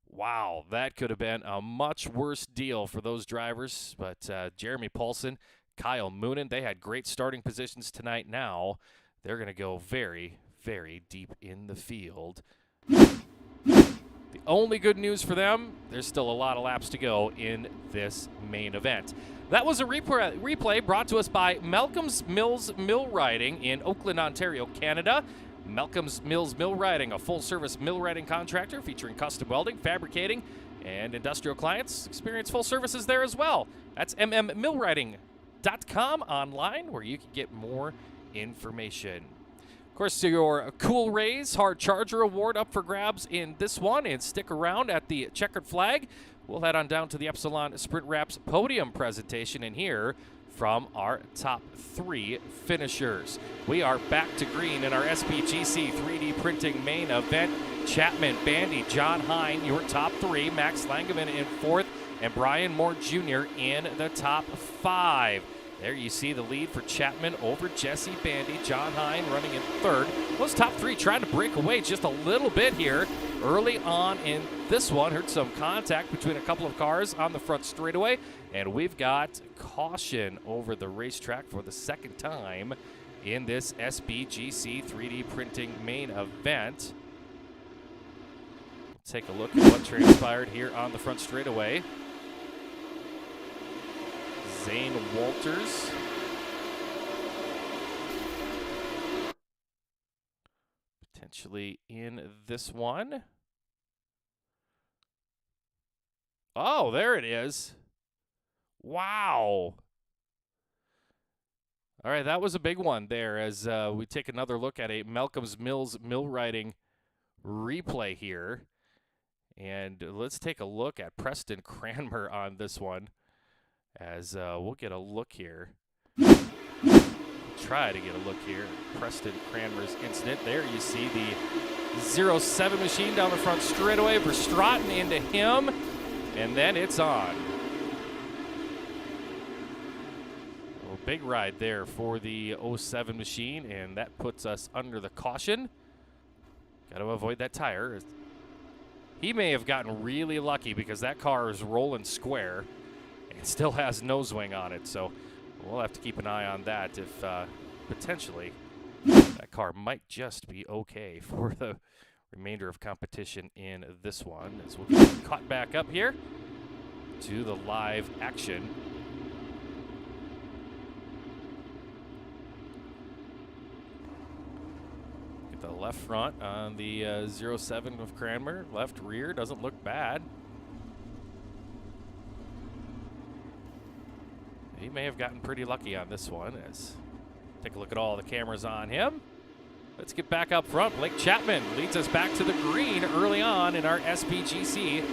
Wow, that could have been a much worse deal for those drivers. But Jeremy Paulson, Kyle Moonen, they had great starting positions tonight. Now they're going to go very, very deep in the field. The only good news for them, there's still a lot of laps to go in this main event. That was a replay brought to us by Malcolm's Mills Millwrighting in Oakland, Ontario, Canada. Malcolm's Mills Millwrighting, a full-service millwrighting contractor featuring custom welding, fabricating, and industrial clients. Experience full services there as well. That's mmmillwrighting.com online, where you can get more information. Of course, your Cool Rays Hard Charger Award up for grabs in this one, and stick around at the checkered flag. We'll head on down to the Epsilon Sprint Wraps podium presentation, and here from our top 3 finishers. We are back to green in our SPGC 3D printing main event. Chapman, Bandy, John Hine, your top 3. Max Langevin in 4th, and Brian Moore Jr. in the top 5. There you see the lead for Chapman over Jesse Bandy. John Hine running in 3rd. Those top 3 trying to break away just a little bit here early on in this one. Heard some contact between a couple of cars on the front straightaway, and we've got caution over the racetrack for the second time in this SPGC 3D printing main event. Take a look at what transpired here on the front straightaway. Zane Walters potentially in this one. Oh, there it is. Wow. All right, that was a big one there as we take another look at a Malcolm's Mills mill riding replay here. And let's take a look at Preston Cranmer on this one as we'll get a look here. Try to get a look here at Preston Cranmer's incident. There you see the 07 machine down the front straightaway. Verstraeten into him, and then it's on. Well, big ride there for the 07 machine, and that puts us under the caution. Got to avoid that tire. He may have gotten really lucky because that car is rolling square. It still has no swing on it, so we'll have to keep an eye on that if potentially that car might just be okay for the remainder of competition in this one. As we'll get caught back up here to the live action. Get the left front on the 07 of Cranmer. Left rear doesn't look bad. He may have gotten pretty lucky on this one. As take a look at all the cameras on him. Let's get back up front. Blake Chapman leads us back to the green early on in our SPGC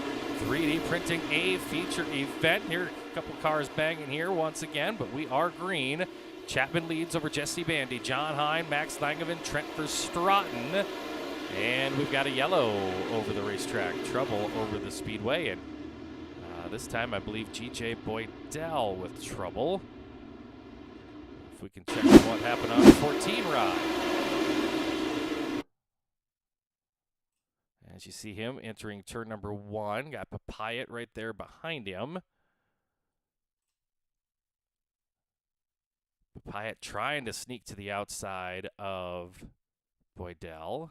3D printing A feature event. Here, a couple cars banging here once again, but we are green. Chapman leads over Jesse Bandy, John Hine, Max Langevin, Trent Verstraeten, and we've got a yellow over the racetrack. Trouble over the speedway, and this time I believe GJ Boydell with trouble. If we can check on what happened on the 14 ride. As you see him entering turn number 1, got Papayat right there behind him. Papayat trying to sneak to the outside of Boydell.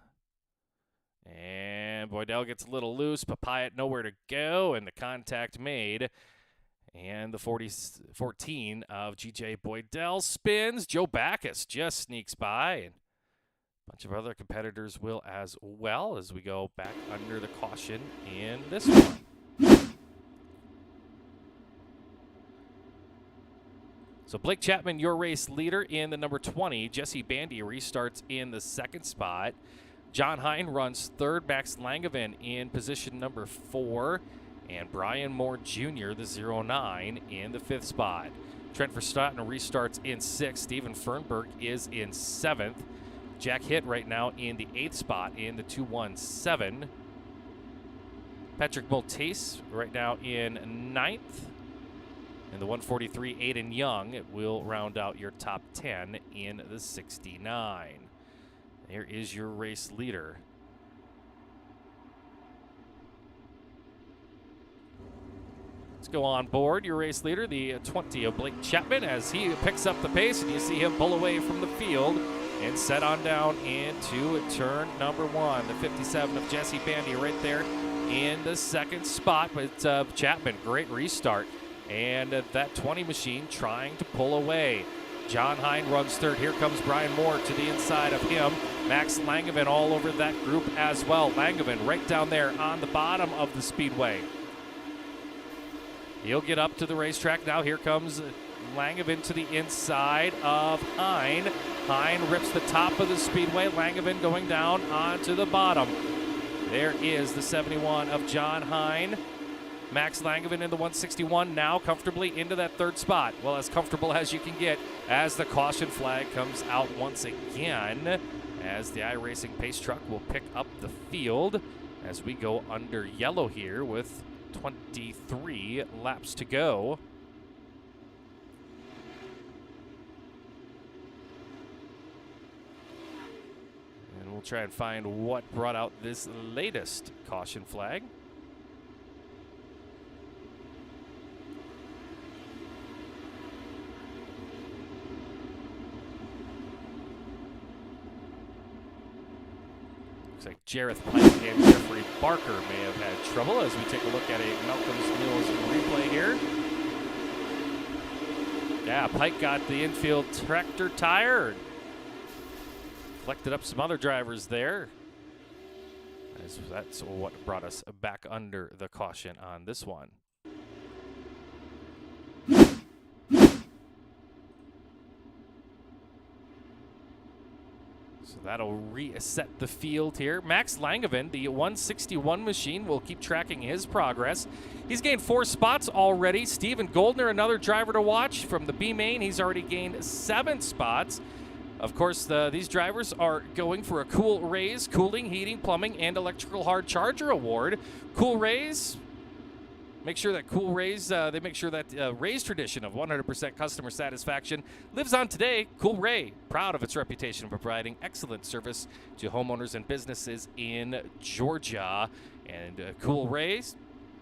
And Boydell gets a little loose. Papayat nowhere to go, and the contact made. And the 14 of GJ Boydell spins. Joe Backus just sneaks by, and a bunch of other competitors will as well as we go back under the caution in this one. So Blake Chapman, your race leader in the number 20. Jesse Bandy restarts in the 2nd spot. John Hine runs 3rd. Max Langevin in position number 4. And Brian Moore Jr., the 09, in the 5th spot. Trent Verstraeten restarts in 6th. Steven Fernberg is in 7th. Jack Hitt right now in the 8th spot in the 217. Patrick Maltese right now in 9th. In the 143, Aiden Young will round out your top 10 in the 69. There is your race leader. Let's go on board your race leader, the 20 of Blake Chapman, as he picks up the pace, and you see him pull away from the field and set on down into turn number 1. The 57 of Jesse Bandy right there in the 2nd spot. But Chapman, great restart. And that 20 machine trying to pull away. John Hine runs 3rd. Here comes Brian Moore to the inside of him. Max Langevin all over that group as well. Langevin right down there on the bottom of the speedway. He'll get up to the racetrack now. Here comes Langevin to the inside of Hine. Hine rips the top of the speedway. Langevin going down onto the bottom. There is the 71 of John Hine. Max Langevin in the 161 now comfortably into that third spot. Well, as comfortable as you can get as the caution flag comes out once again, as the iRacing pace truck will pick up the field as we go under yellow here with 23 laps to go. And we'll try and find what brought out this latest caution flag. Looks like Jareth Pike and Jeffrey Barker may have had trouble as we take a look at a Malcolm's Mills replay here. Yeah, Pike got the infield tractor tire. Collected up some other drivers there. That's what brought us back under the caution on this one. So that'll reset the field here. Max Langevin, the 161 machine, will keep tracking his progress. He's gained 4 spots already. Steven Goldner, another driver to watch from the B main. He's already gained 7 spots. Of course, these drivers are going for a Cool Rays Cooling, Heating, Plumbing, and Electrical Hard Charger Award. Cool Rays, make sure that Cool Rays, they make sure that Rays tradition of 100% customer satisfaction lives on today. Cool Ray, proud of its reputation for providing excellent service to homeowners and businesses in Georgia. And Cool Rays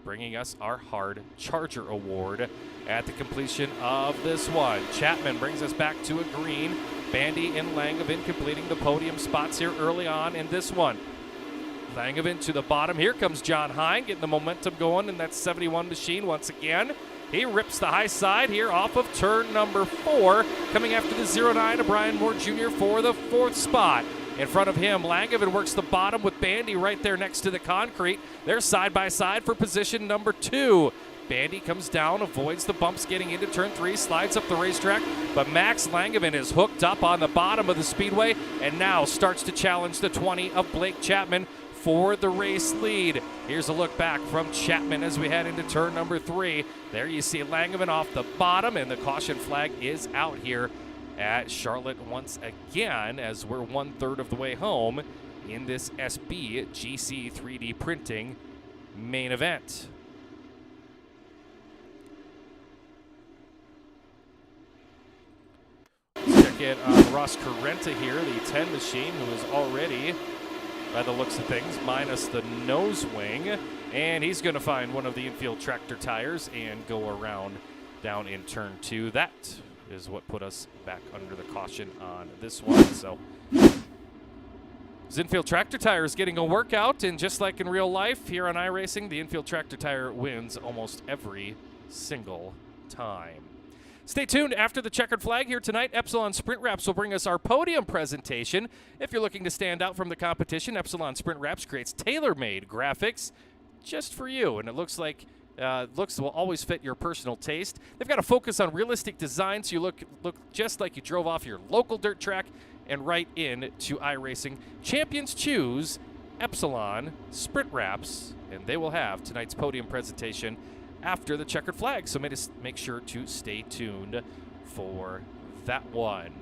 bringing us our Hard Charger Award at the completion of this one. Chapman brings us back to a green. Bandy and Langevin completing the podium spots here early on in this one. Langevin to the bottom. Here comes John Hine getting the momentum going in that 71 machine once again. He rips the high side here off of turn number 4. Coming after the 09 of Brian Moore Jr. for the 4th spot. In front of him, Langevin works the bottom with Bandy right there next to the concrete. They're side by side for position number 2. Bandy comes down, avoids the bumps getting into turn 3, slides up the racetrack, but Max Langevin is hooked up on the bottom of the speedway and now starts to challenge the 20 of Blake Chapman for the race lead. Here's a look back from Chapman as we head into turn number 3. There you see Langevin off the bottom, and the caution flag is out here at Charlotte once again as we're 1/3 of the way home in this SB GC 3D printing main event. Check in on Ross Carrenta here, the 10 machine, who is already, by the looks of things, minus the nose wing. And he's going to find one of the infield tractor tires and go around down in turn 2. That is what put us back under the caution on this one. So his infield tractor tire is getting a workout, and just like in real life here on iRacing, the infield tractor tire wins almost every single time. Stay tuned after the checkered flag here tonight. Epsilon Sprint Wraps will bring us our podium presentation. If you're looking to stand out from the competition, Epsilon Sprint Wraps creates tailor-made graphics just for you, and it looks like looks will always fit your personal taste. They've got a focus on realistic design, so you look just like you drove off your local dirt track and right in to iRacing. Champions choose Epsilon Sprint Wraps, and they will have tonight's podium presentation after the checkered flag, so make sure to stay tuned for that one.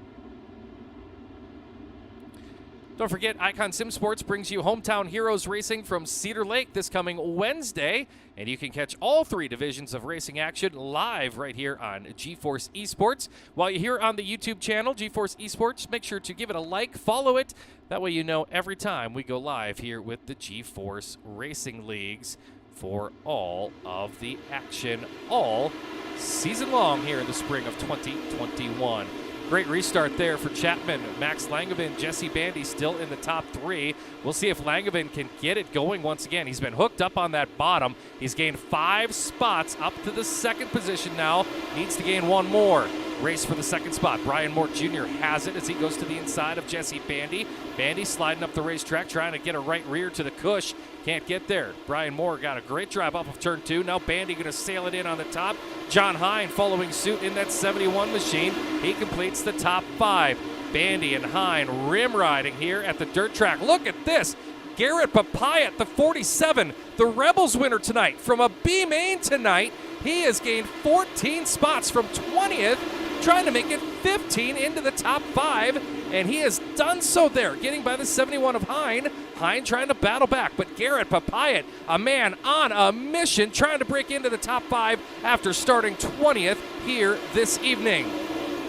Don't forget, Icon Sim Sports brings you Hometown Heroes Racing from Cedar Lake this coming Wednesday, and you can catch all 3 divisions of racing action live right here on GeForce Esports. While you're here on the YouTube channel, GeForce Esports, make sure to give it a like, follow it. That way you know every time we go live here with the GeForce Racing Leagues for all of the action all season long here in the spring of 2021. Great restart there for Chapman. Max Langevin, Jesse Bandy still in the top 3. We'll see if Langevin can get it going once again. He's been hooked up on that bottom. He's gained 5 spots up to the 2nd position now. Needs to gain 1 more. Race for the 2nd spot. Brian Moore Jr. has it as he goes to the inside of Jesse Bandy. Bandy sliding up the racetrack, trying to get a right rear to the cush. Can't get there. Brian Moore got a great drive off of turn 2. Now Bandy going to sail it in on the top. John Hine following suit in that 71 machine. He completes the top 5. Bandy and Hine rim riding here at the dirt track. Look at this. Garrett Papayat, the 47, the Rebels winner tonight. From a B main tonight, he has gained 14 spots from 20th, trying to make it 15 into the top 5, and he has done so there, getting by the 71 of Hine. Hine trying to battle back, but Garrett Papayat, a man on a mission, trying to break into the top 5 after starting 20th here this evening.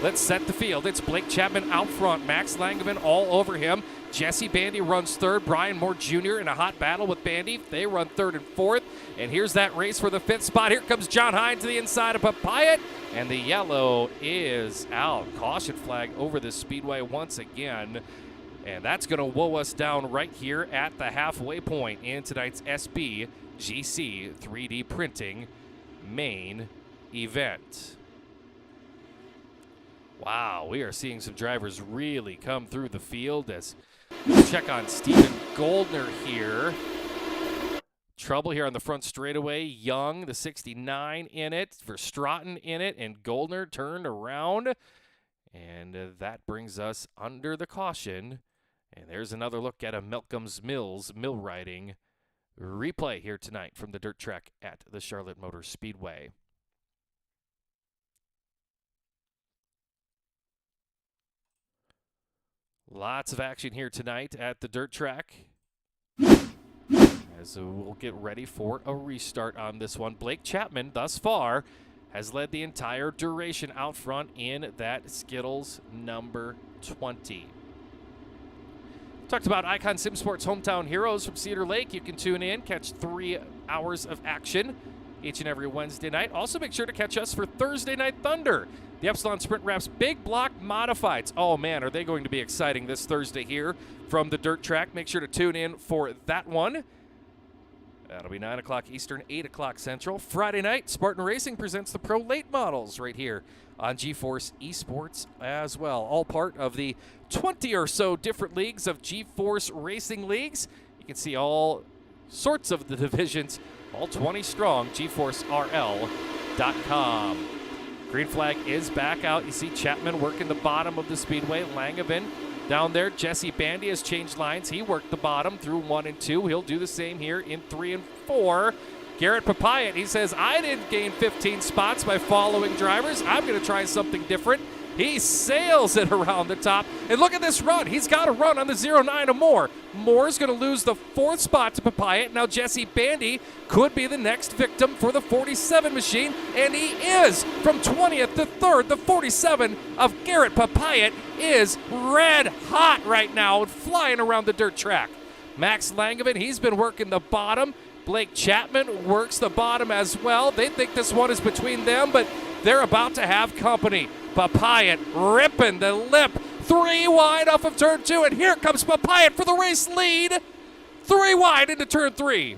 Let's set the field. It's Blake Chapman out front, Max Langevin all over him. Jesse Bandy runs third. Brian Moore Jr. in a hot battle with Bandy. They run third and fourth. And here's that race for the 5th spot. Here comes John Hine to the inside of Papayat. And the yellow is out. Caution flag over the speedway once again. And that's going to woe us down right here at the halfway point in tonight's SB GC 3D printing main event. Wow, we are seeing some drivers really come through the field as we check on Steven Goldner here. Trouble here on the front straightaway. Young, the 69 in it, Verstraeten in it, and Goldner turned around. And that brings us under the caution. And there's another look at a Malcolm's Mills mill riding replay here tonight from the dirt track at the Charlotte Motor Speedway. Lots of action here tonight at the dirt track as we'll get ready for a restart on this one. Blake Chapman, thus far, has led the entire duration out front in that Skittles number 20. Talked about Icon Sim Sports Hometown Heroes from Cedar Lake. You can tune in, catch 3 hours of action each and every Wednesday night. Also, make sure to catch us for Thursday Night Thunder. The Epsilon Sprint Wraps Big Block Modifieds. Oh, man, are they going to be exciting this Thursday here from the dirt track. Make sure to tune in for that one. That'll be 9 o'clock Eastern, 8 o'clock Central. Friday night, Spartan Racing presents the Pro Late Models right here on GeForce Esports as well. All part of the 20 or so different leagues of GeForce Racing Leagues. You can see all sorts of the divisions, all 20 strong, GeForceRL.com. Green flag is back out. You see Chapman working the bottom of the speedway. Langevin down there. Jesse Bandy has changed lines. He worked the bottom through 1 and 2. He'll do the same here in 3 and 4. Garrett Papayat, he says, I didn't gain 15 spots by following drivers. I'm going to try something different. He sails it around the top. And look at this run. He's got a run on the 09 of Moore. Moore's going to lose the 4th spot to Papayat. Now Jesse Bandy could be the next victim for the 47 machine. And he is. From 20th to 3rd, the 47 of Garrett Papayat is red hot right now and flying around the dirt track. Max Langevin, he's been working the bottom. Blake Chapman works the bottom as well. They think this one is between them, but they're about to have company. Papayat ripping the lip. 3 wide off of turn 2, and here comes Papayat for the race lead. 3 wide into turn 3.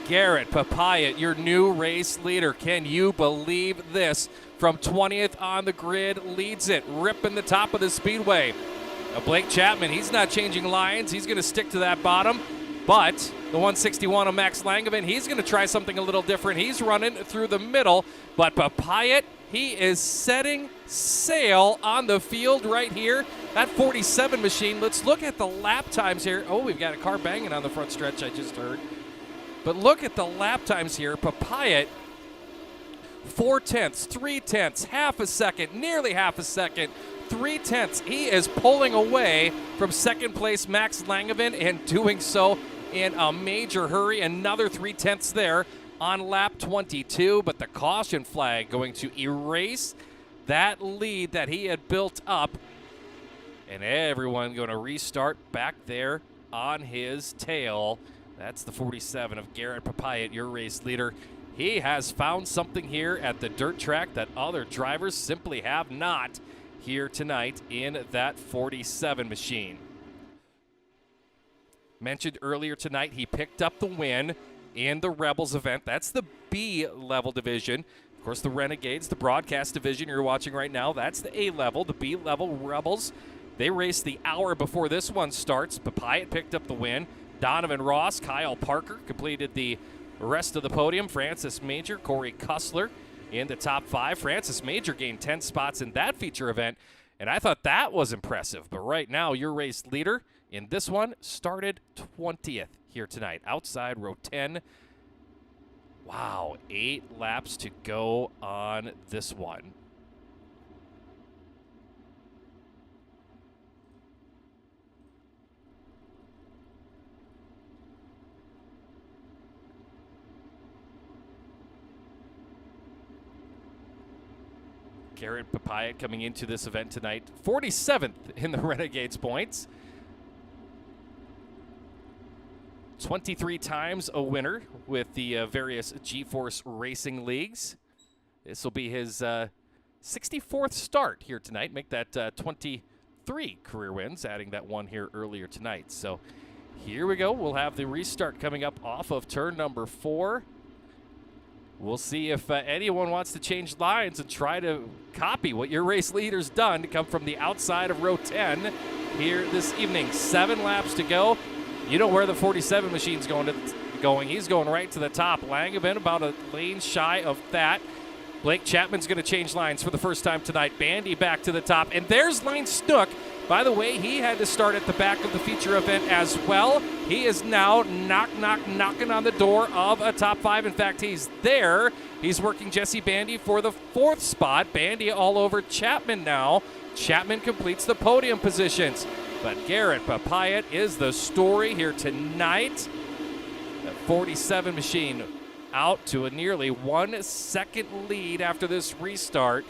Garrett Papayat, your new race leader. Can you believe this? From 20th on the grid, leads it, ripping the top of the speedway. Blake Chapman, he's not changing lines. He's going to stick to that bottom. But the 161 of Max Langevin, he's going to try something a little different. He's running through the middle. But Papayat, he is setting sail on the field right here. That 47 machine, let's look at the lap times here. Oh, we've got a car banging on the front stretch, I just heard. But look at the lap times here. Papayat, 4/10, 3/10, half a second, nearly half a second. 3/10. He is pulling away from second place Max Langevin and doing so in a major hurry. Another 3/10 there on lap 22, but the caution flag going to erase that lead that he had built up. And everyone going to restart back there on his tail. That's the 47 of Garrett Papayat, your race leader. He has found something here at the dirt track that other drivers simply have not here tonight in that 47 machine. Mentioned earlier tonight, he picked up the win in the Rebels event. That's the B-level division. Of course, the Renegades, the broadcast division you're watching right now, that's the A-level. The B-level Rebels, they raced the hour before this one starts. Papayat picked up the win. Donovan Ross, Kyle Parker completed the rest of the podium. Francis Major, Corey Kussler in the top 5. Francis Major gained 10 spots in that feature event, and I thought that was impressive. But right now, your race leader in this one started 20th here tonight, outside row 10. Wow, 8 laps to go on this one. Garrett Papaya coming into this event tonight, 47th in the Renegades points. 23 times a winner with the various GeForce Racing leagues. This will be his 64th start here tonight. Make that 23 career wins, adding that one here earlier tonight. So here we go. We'll have the restart coming up off of turn number 4. We'll see if anyone wants to change lines and try to copy what your race leader's done to come from the outside of row 10 here this evening. 7 laps to go. You know where the 47 machine's going. He's going right to the top. Langevin about a lane shy of that. Blake Chapman's going to change lines for the first time tonight. Bandy back to the top. And there's Lane Snook. By the way, he had to start at the back of the feature event as well. He is now knocking on the door of a top 5. In fact, he's there. He's working Jesse Bandy for the 4th spot. Bandy all over Chapman now. Chapman completes the podium positions. But Garrett Papaya is the story here tonight. The 47 machine out to a nearly 1 second lead after this restart,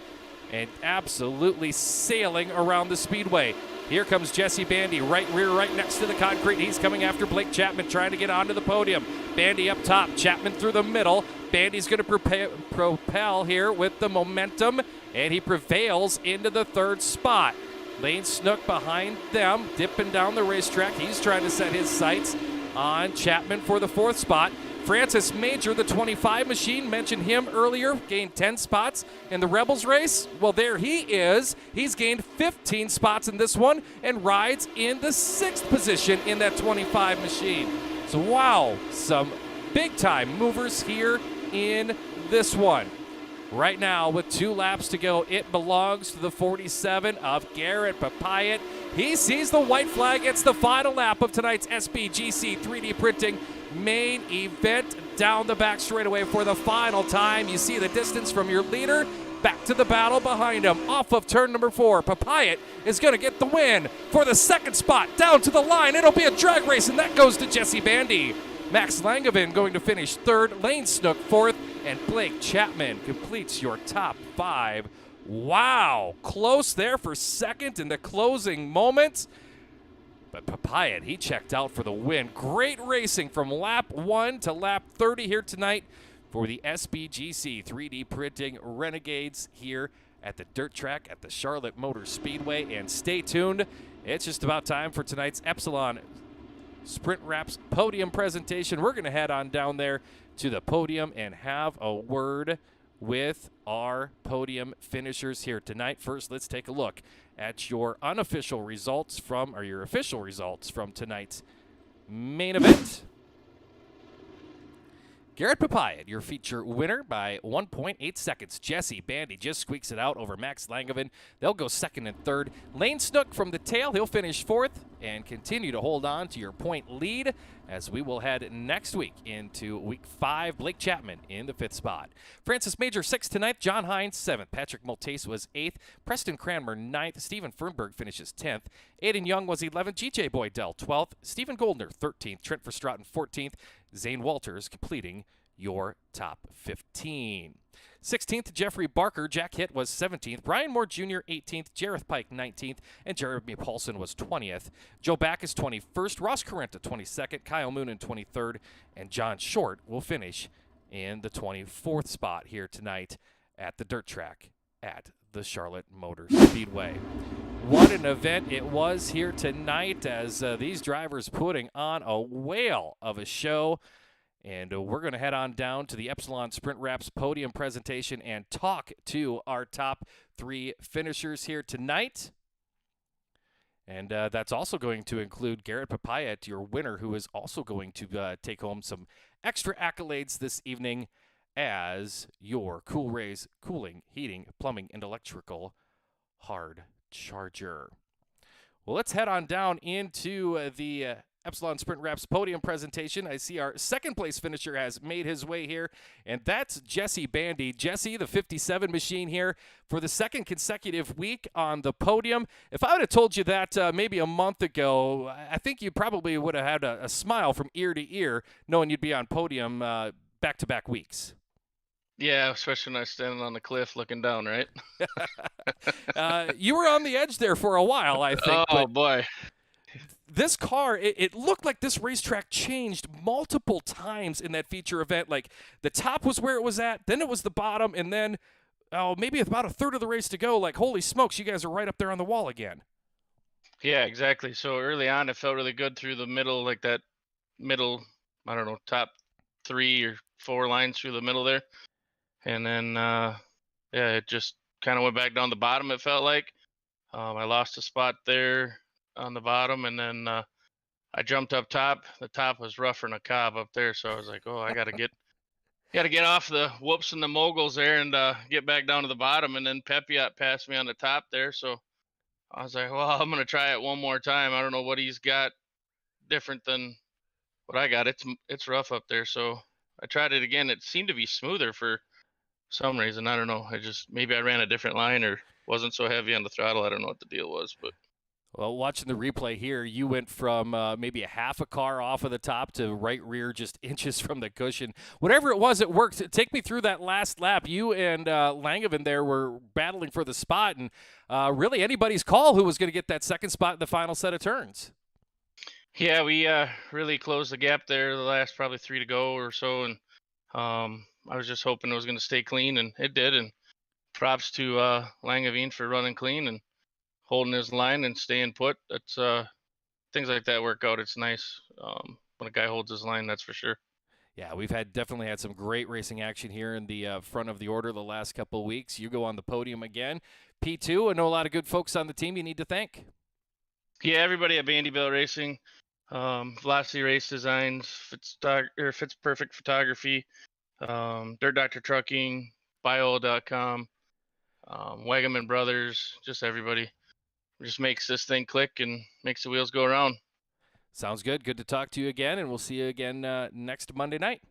and absolutely sailing around the speedway. Here comes Jesse Bandy, right rear, right next to the concrete. He's coming after Blake Chapman, trying to get onto the podium. Bandy up top, Chapman through the middle. Bandy's going to propel here with the momentum, and he prevails into the 3rd spot. Lane Snook behind them, dipping down the racetrack. He's trying to set his sights on Chapman for the 4th spot. Francis Major, the 25 machine, mentioned him earlier, gained 10 spots in the Rebels race. Well, there he is. He's gained 15 spots in this one and rides in the 6th position in that 25 machine. So, wow, some big-time movers here in this one. Right now, with 2 laps to go, it belongs to the 47 of Garrett Papaya. He sees the white flag. It's the final lap of tonight's SBGC 3D printing main event down the back straightaway for the final time. You see the distance from your leader. Back to the battle behind him. Off of turn number 4, Papaya is going to get the win for the 2nd spot. Down to the line. It'll be a drag race, and that goes to Jesse Bandy. Max Langevin going to finish 3rd. Lane Snook 4th. And Blake Chapman completes your top 5. Wow, close there for 2nd in the closing moments. But Papaya, he checked out for the win. Great racing from lap 1 to lap 30 here tonight for the SBGC 3D Printing Renegades here at the dirt track at the Charlotte Motor Speedway. And stay tuned. It's just about time for tonight's Epsilon Sprint Wraps podium presentation. We're going to head on down there to the podium and have a word with our podium finishers here tonight. First, let's take a look at your unofficial results from, or your official results from tonight's main event. Garrett Papaya, your feature winner by 1.8 seconds. Jesse Bandy just squeaks it out over Max Langevin. They'll go 2nd and 3rd. Lane Snook from the tail, he'll finish 4th and continue to hold on to your point lead as we will head next week into week 5. Blake Chapman in the 5th spot. Francis Major 6th tonight. John Hines 7th. Patrick Maltese was 8th. Preston Cranmer 9th. Stephen Fernberg finishes 10th. Aiden Young was 11th. GJ Boydell 12th. Stephen Goldner 13th. Trent Verstraeten 14th. Zane Walters completing your top 15. 16th, Jeffrey Barker. Jack Hitt was 17th. Brian Moore Jr., 18th. Jareth Pike, 19th. And Jeremy Paulson was 20th. Joe Backus, 21st. Ross Carenta, 22nd. Kyle Moonen, 23rd. And John Short will finish in the 24th spot here tonight at the dirt track at the Charlotte Motor Speedway. What an event it was here tonight as these drivers putting on a whale of a show. And we're going to head on down to the Epsilon Sprint Wraps podium presentation and talk to our top 3 finishers here tonight. And that's also going to include Garrett Papaya, your winner, who is also going to take home some extra accolades this evening as your Cool Rays cooling, heating, plumbing, and electrical hard charger. Well, let's head on down into the Epsilon Sprint Wraps podium presentation. I see our second place finisher has made his way here, and that's Jesse Bandy. Jesse, the 57 machine here for the second consecutive week on the podium. If I would have told you that maybe a month ago, I think you probably would have had a smile from ear to ear knowing you'd be on podium back-to-back weeks. Yeah, especially when I was standing on the cliff looking down, right? You were on the edge there for a while, I think. Oh, boy. This car, it looked like this racetrack changed multiple times in that feature event. Like, the top was where it was at, then it was the bottom, and then, maybe about a third of the race to go. Like, holy smokes, you guys are right up there on the wall again. Yeah, exactly. So early on, it felt really good through the middle, like that middle, I don't know, top 3 or 4 lines through the middle there. And then, it just kind of went back down the bottom, it felt like. I lost a spot there on the bottom, and then I jumped up top. The top was rougher than a cob up there, so I was like, oh, I got to get off the whoops and the moguls there and get back down to the bottom. And then Pepiot passed me on the top there, so I was like, well, I'm going to try it one more time. I don't know what he's got different than what I got. It's rough up there, so I tried it again. It seemed to be smoother for some reason. I don't know. Maybe I ran a different line or wasn't so heavy on the throttle. I don't know what the deal was, but. Well, watching the replay here, you went from maybe a half a car off of the top to right rear, just inches from the cushion. Whatever it was, it worked. Take me through that last lap. You and Langevin there were battling for the spot, and really anybody's call who was going to get that second spot in the final set of turns. Yeah, we really closed the gap there the last probably 3 to go or so, and I was just hoping it was going to stay clean, and it did. And props to Langevin for running clean and holding his line and staying put. That's things like that work out. It's nice when a guy holds his line, that's for sure. Yeah, we've definitely had some great racing action here in the front of the order the last couple of weeks. You go on the podium again. P2, I know a lot of good folks on the team you need to thank. Yeah, everybody at Vandyville Racing, Velocity Race Designs, Fits Perfect Photography, Dirt Doctor Trucking, Bio.com, Wagaman Brothers, just everybody. Just makes this thing click and makes the wheels go around. Sounds good. Good to talk to you again, and we'll see you again next Monday night.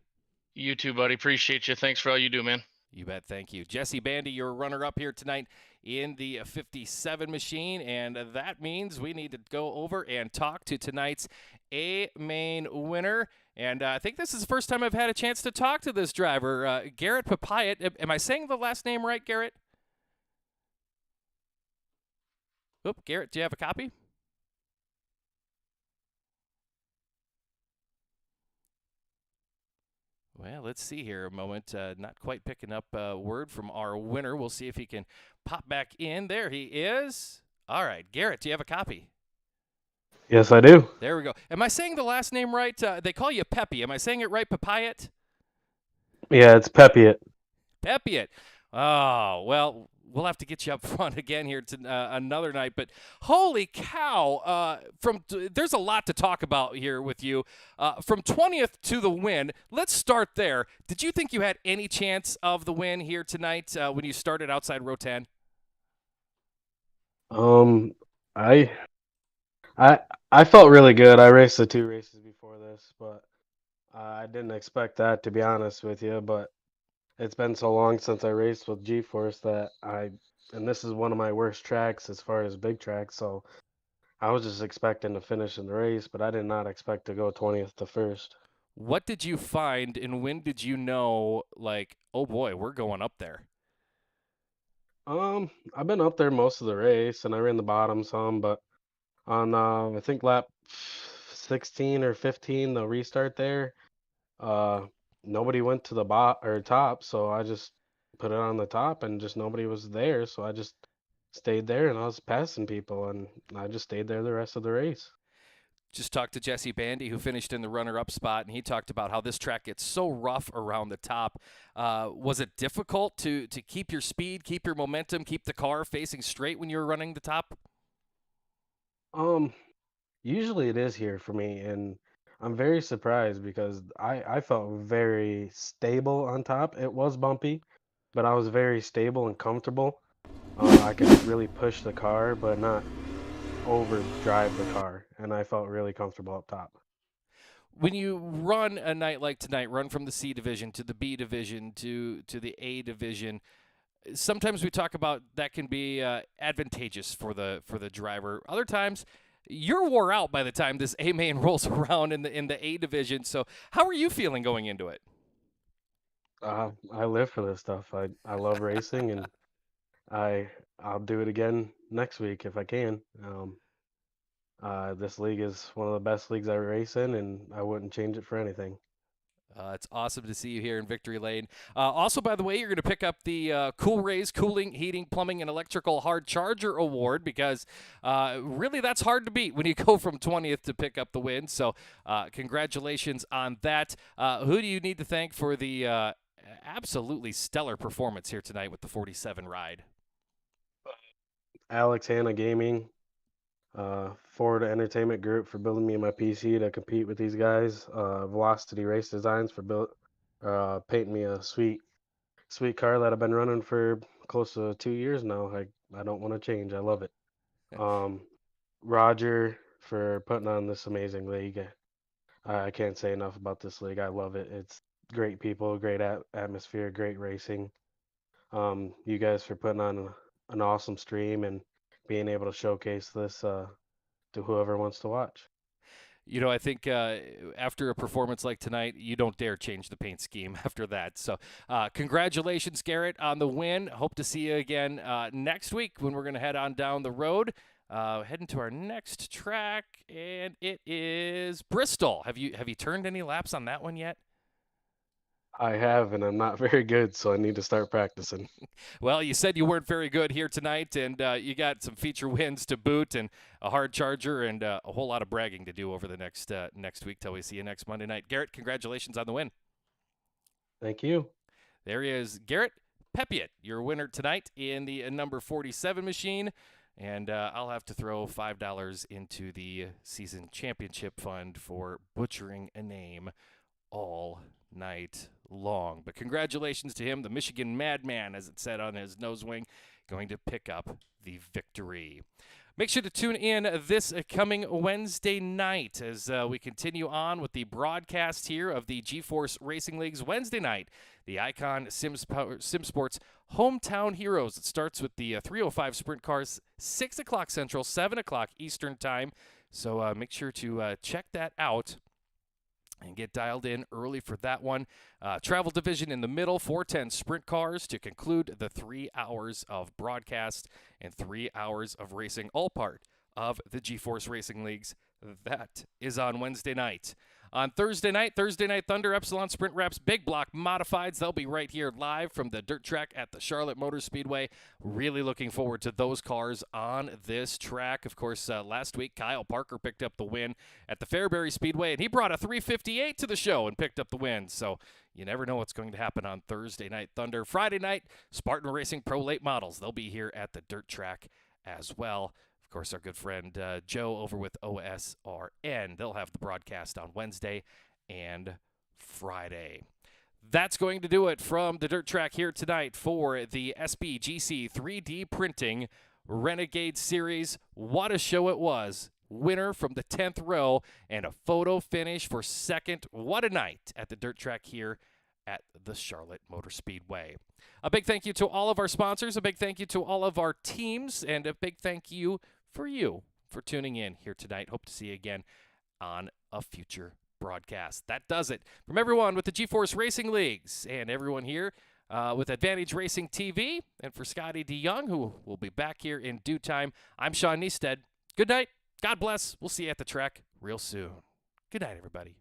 You too, buddy. Appreciate you. Thanks for all you do, man. You bet. Thank you. Jesse Bandy, your runner-up here tonight in the 57 machine, and that means we need to go over and talk to tonight's A-main winner. And I think this is the first time I've had a chance to talk to this driver, Garrett Papayat. Am I saying the last name right, Garrett? Oop, Garrett, do you have a copy? Well, let's see here a moment. Not quite picking up a word from our winner. We'll see if he can pop back in. There he is. All right, Garrett, do you have a copy? Yes, I do. There we go. Am I saying the last name right? They call you Peppy. Am I saying it right, Papayat? Yeah, it's Pepiot. Pepiot. Oh, well, we'll have to get you up front again here to another night. But holy cow, there's a lot to talk about here with you. From 20th to the win, let's start there. Did you think you had any chance of the win here tonight when you started outside row 10? I felt really good. I raced the 2 races before this, but I didn't expect that, to be honest with you. But it's been so long since I raced with GForce and this is one of my worst tracks as far as big tracks, so I was just expecting to finish in the race, but I did not expect to go 20th to first. What did you find, and when did you know, like, oh boy, we're going up there? I've been up there most of the race, and I ran the bottom some, but on I think lap 16 or 15, the restart there, nobody went to the top, so I just put it on the top, and just nobody was there, so I just stayed there, and I was passing people, and I just stayed there the rest of the race. Just talked to Jesse Bandy, who finished in the runner-up spot, and he talked about how this track gets so rough around the top. Was it difficult to keep your speed, keep your momentum, keep the car facing straight when you were running the top? Usually it is here for me, and I'm very surprised because I felt very stable on top. It was bumpy, but I was very stable and comfortable. I could really push the car, but not overdrive the car, and I felt really comfortable up top. When you run a night like tonight, run from the C division to the B division to the A division, sometimes we talk about that can be advantageous for the driver. Other times, you're wore out by the time this A main rolls around in the A division. So, how are you feeling going into it? I live for this stuff. I love racing, and I'll do it again next week if I can. This league is one of the best leagues I race in, and I wouldn't change it for anything. It's awesome to see you here in Victory Lane. Also, by the way, you're going to pick up the Cool Rays Cooling, Heating, Plumbing, and Electrical Hard Charger Award because really that's hard to beat when you go from 20th to pick up the win. So congratulations on that. Who do you need to thank for the absolutely stellar performance here tonight with the 47 ride? Alex Hanna Gaming, Ford Entertainment Group for building me my PC to compete with these guys. Velocity Race Designs for painting me a sweet car that I've been running for close to 2 years now. I don't want to change. I love it. Roger for putting on this amazing league. I can't say enough about this league. I love it. It's great people, great atmosphere, great racing. You guys for putting on an awesome stream and being able to showcase this to whoever wants to watch. You know, I think after a performance like tonight, you don't dare change the paint scheme after that. So congratulations, Garrett, on the win. Hope to see you again next week when we're going to head on down the road. Heading to our next track, and it is Bristol. Have you turned any laps on that one yet? I have, and I'm not very good, so I need to start practicing. Well, you said you weren't very good here tonight, and you got some feature wins to boot, and a hard charger, and a whole lot of bragging to do over the next week till we see you next Monday night. Garrett, congratulations on the win. Thank you. There he is, Garrett Pepiot, your winner tonight in the number 47 machine. And I'll have to throw $5 into the season championship fund for butchering a name all night long. But congratulations to him, the Michigan Madman, as it said on his nose wing, going to pick up the victory. Make sure to tune in this coming Wednesday night as we continue on with the broadcast here of the GeForce Racing League's Wednesday night, the Icon Sim Sports Hometown Heroes. It starts with the 305 sprint cars, 6 o'clock Central, 7 o'clock Eastern Time. So make sure to check that out and get dialed in early for that one. Travel division in the middle, 410 sprint cars to conclude the 3 hours of broadcast and 3 hours of racing, all part of the GeForce Racing Leagues. That is on Wednesday night. On Thursday Night Thunder, Epsilon Sprint Wraps, Big Block Modifieds. They'll be right here live from the dirt track at the Charlotte Motor Speedway. Really looking forward to those cars on this track. Of course, last week, Kyle Parker picked up the win at the Fairbury Speedway, and he brought a 358 to the show and picked up the win. So you never know what's going to happen on Thursday Night Thunder. Friday night, Spartan Racing Pro Late Models. They'll be here at the dirt track as well. Of course, our good friend Joe over with OSRN. They'll have the broadcast on Wednesday and Friday. That's going to do it from the dirt track here tonight for the SBGC 3D Printing Renegade Series. What a show it was. Winner from the 10th row and a photo finish for second. What a night at the dirt track here at the Charlotte Motor Speedway. A big thank you to all of our sponsors, a big thank you to all of our teams, and a big thank you for tuning in here tonight. Hope to see you again on a future broadcast. That does it. From everyone with the GeForce Racing Leagues and everyone here with Advantage Racing TV, and for Scotty DeYoung, who will be back here in due time, I'm Sean Neisted. Good night. God bless. We'll see you at the track real soon. Good night, everybody.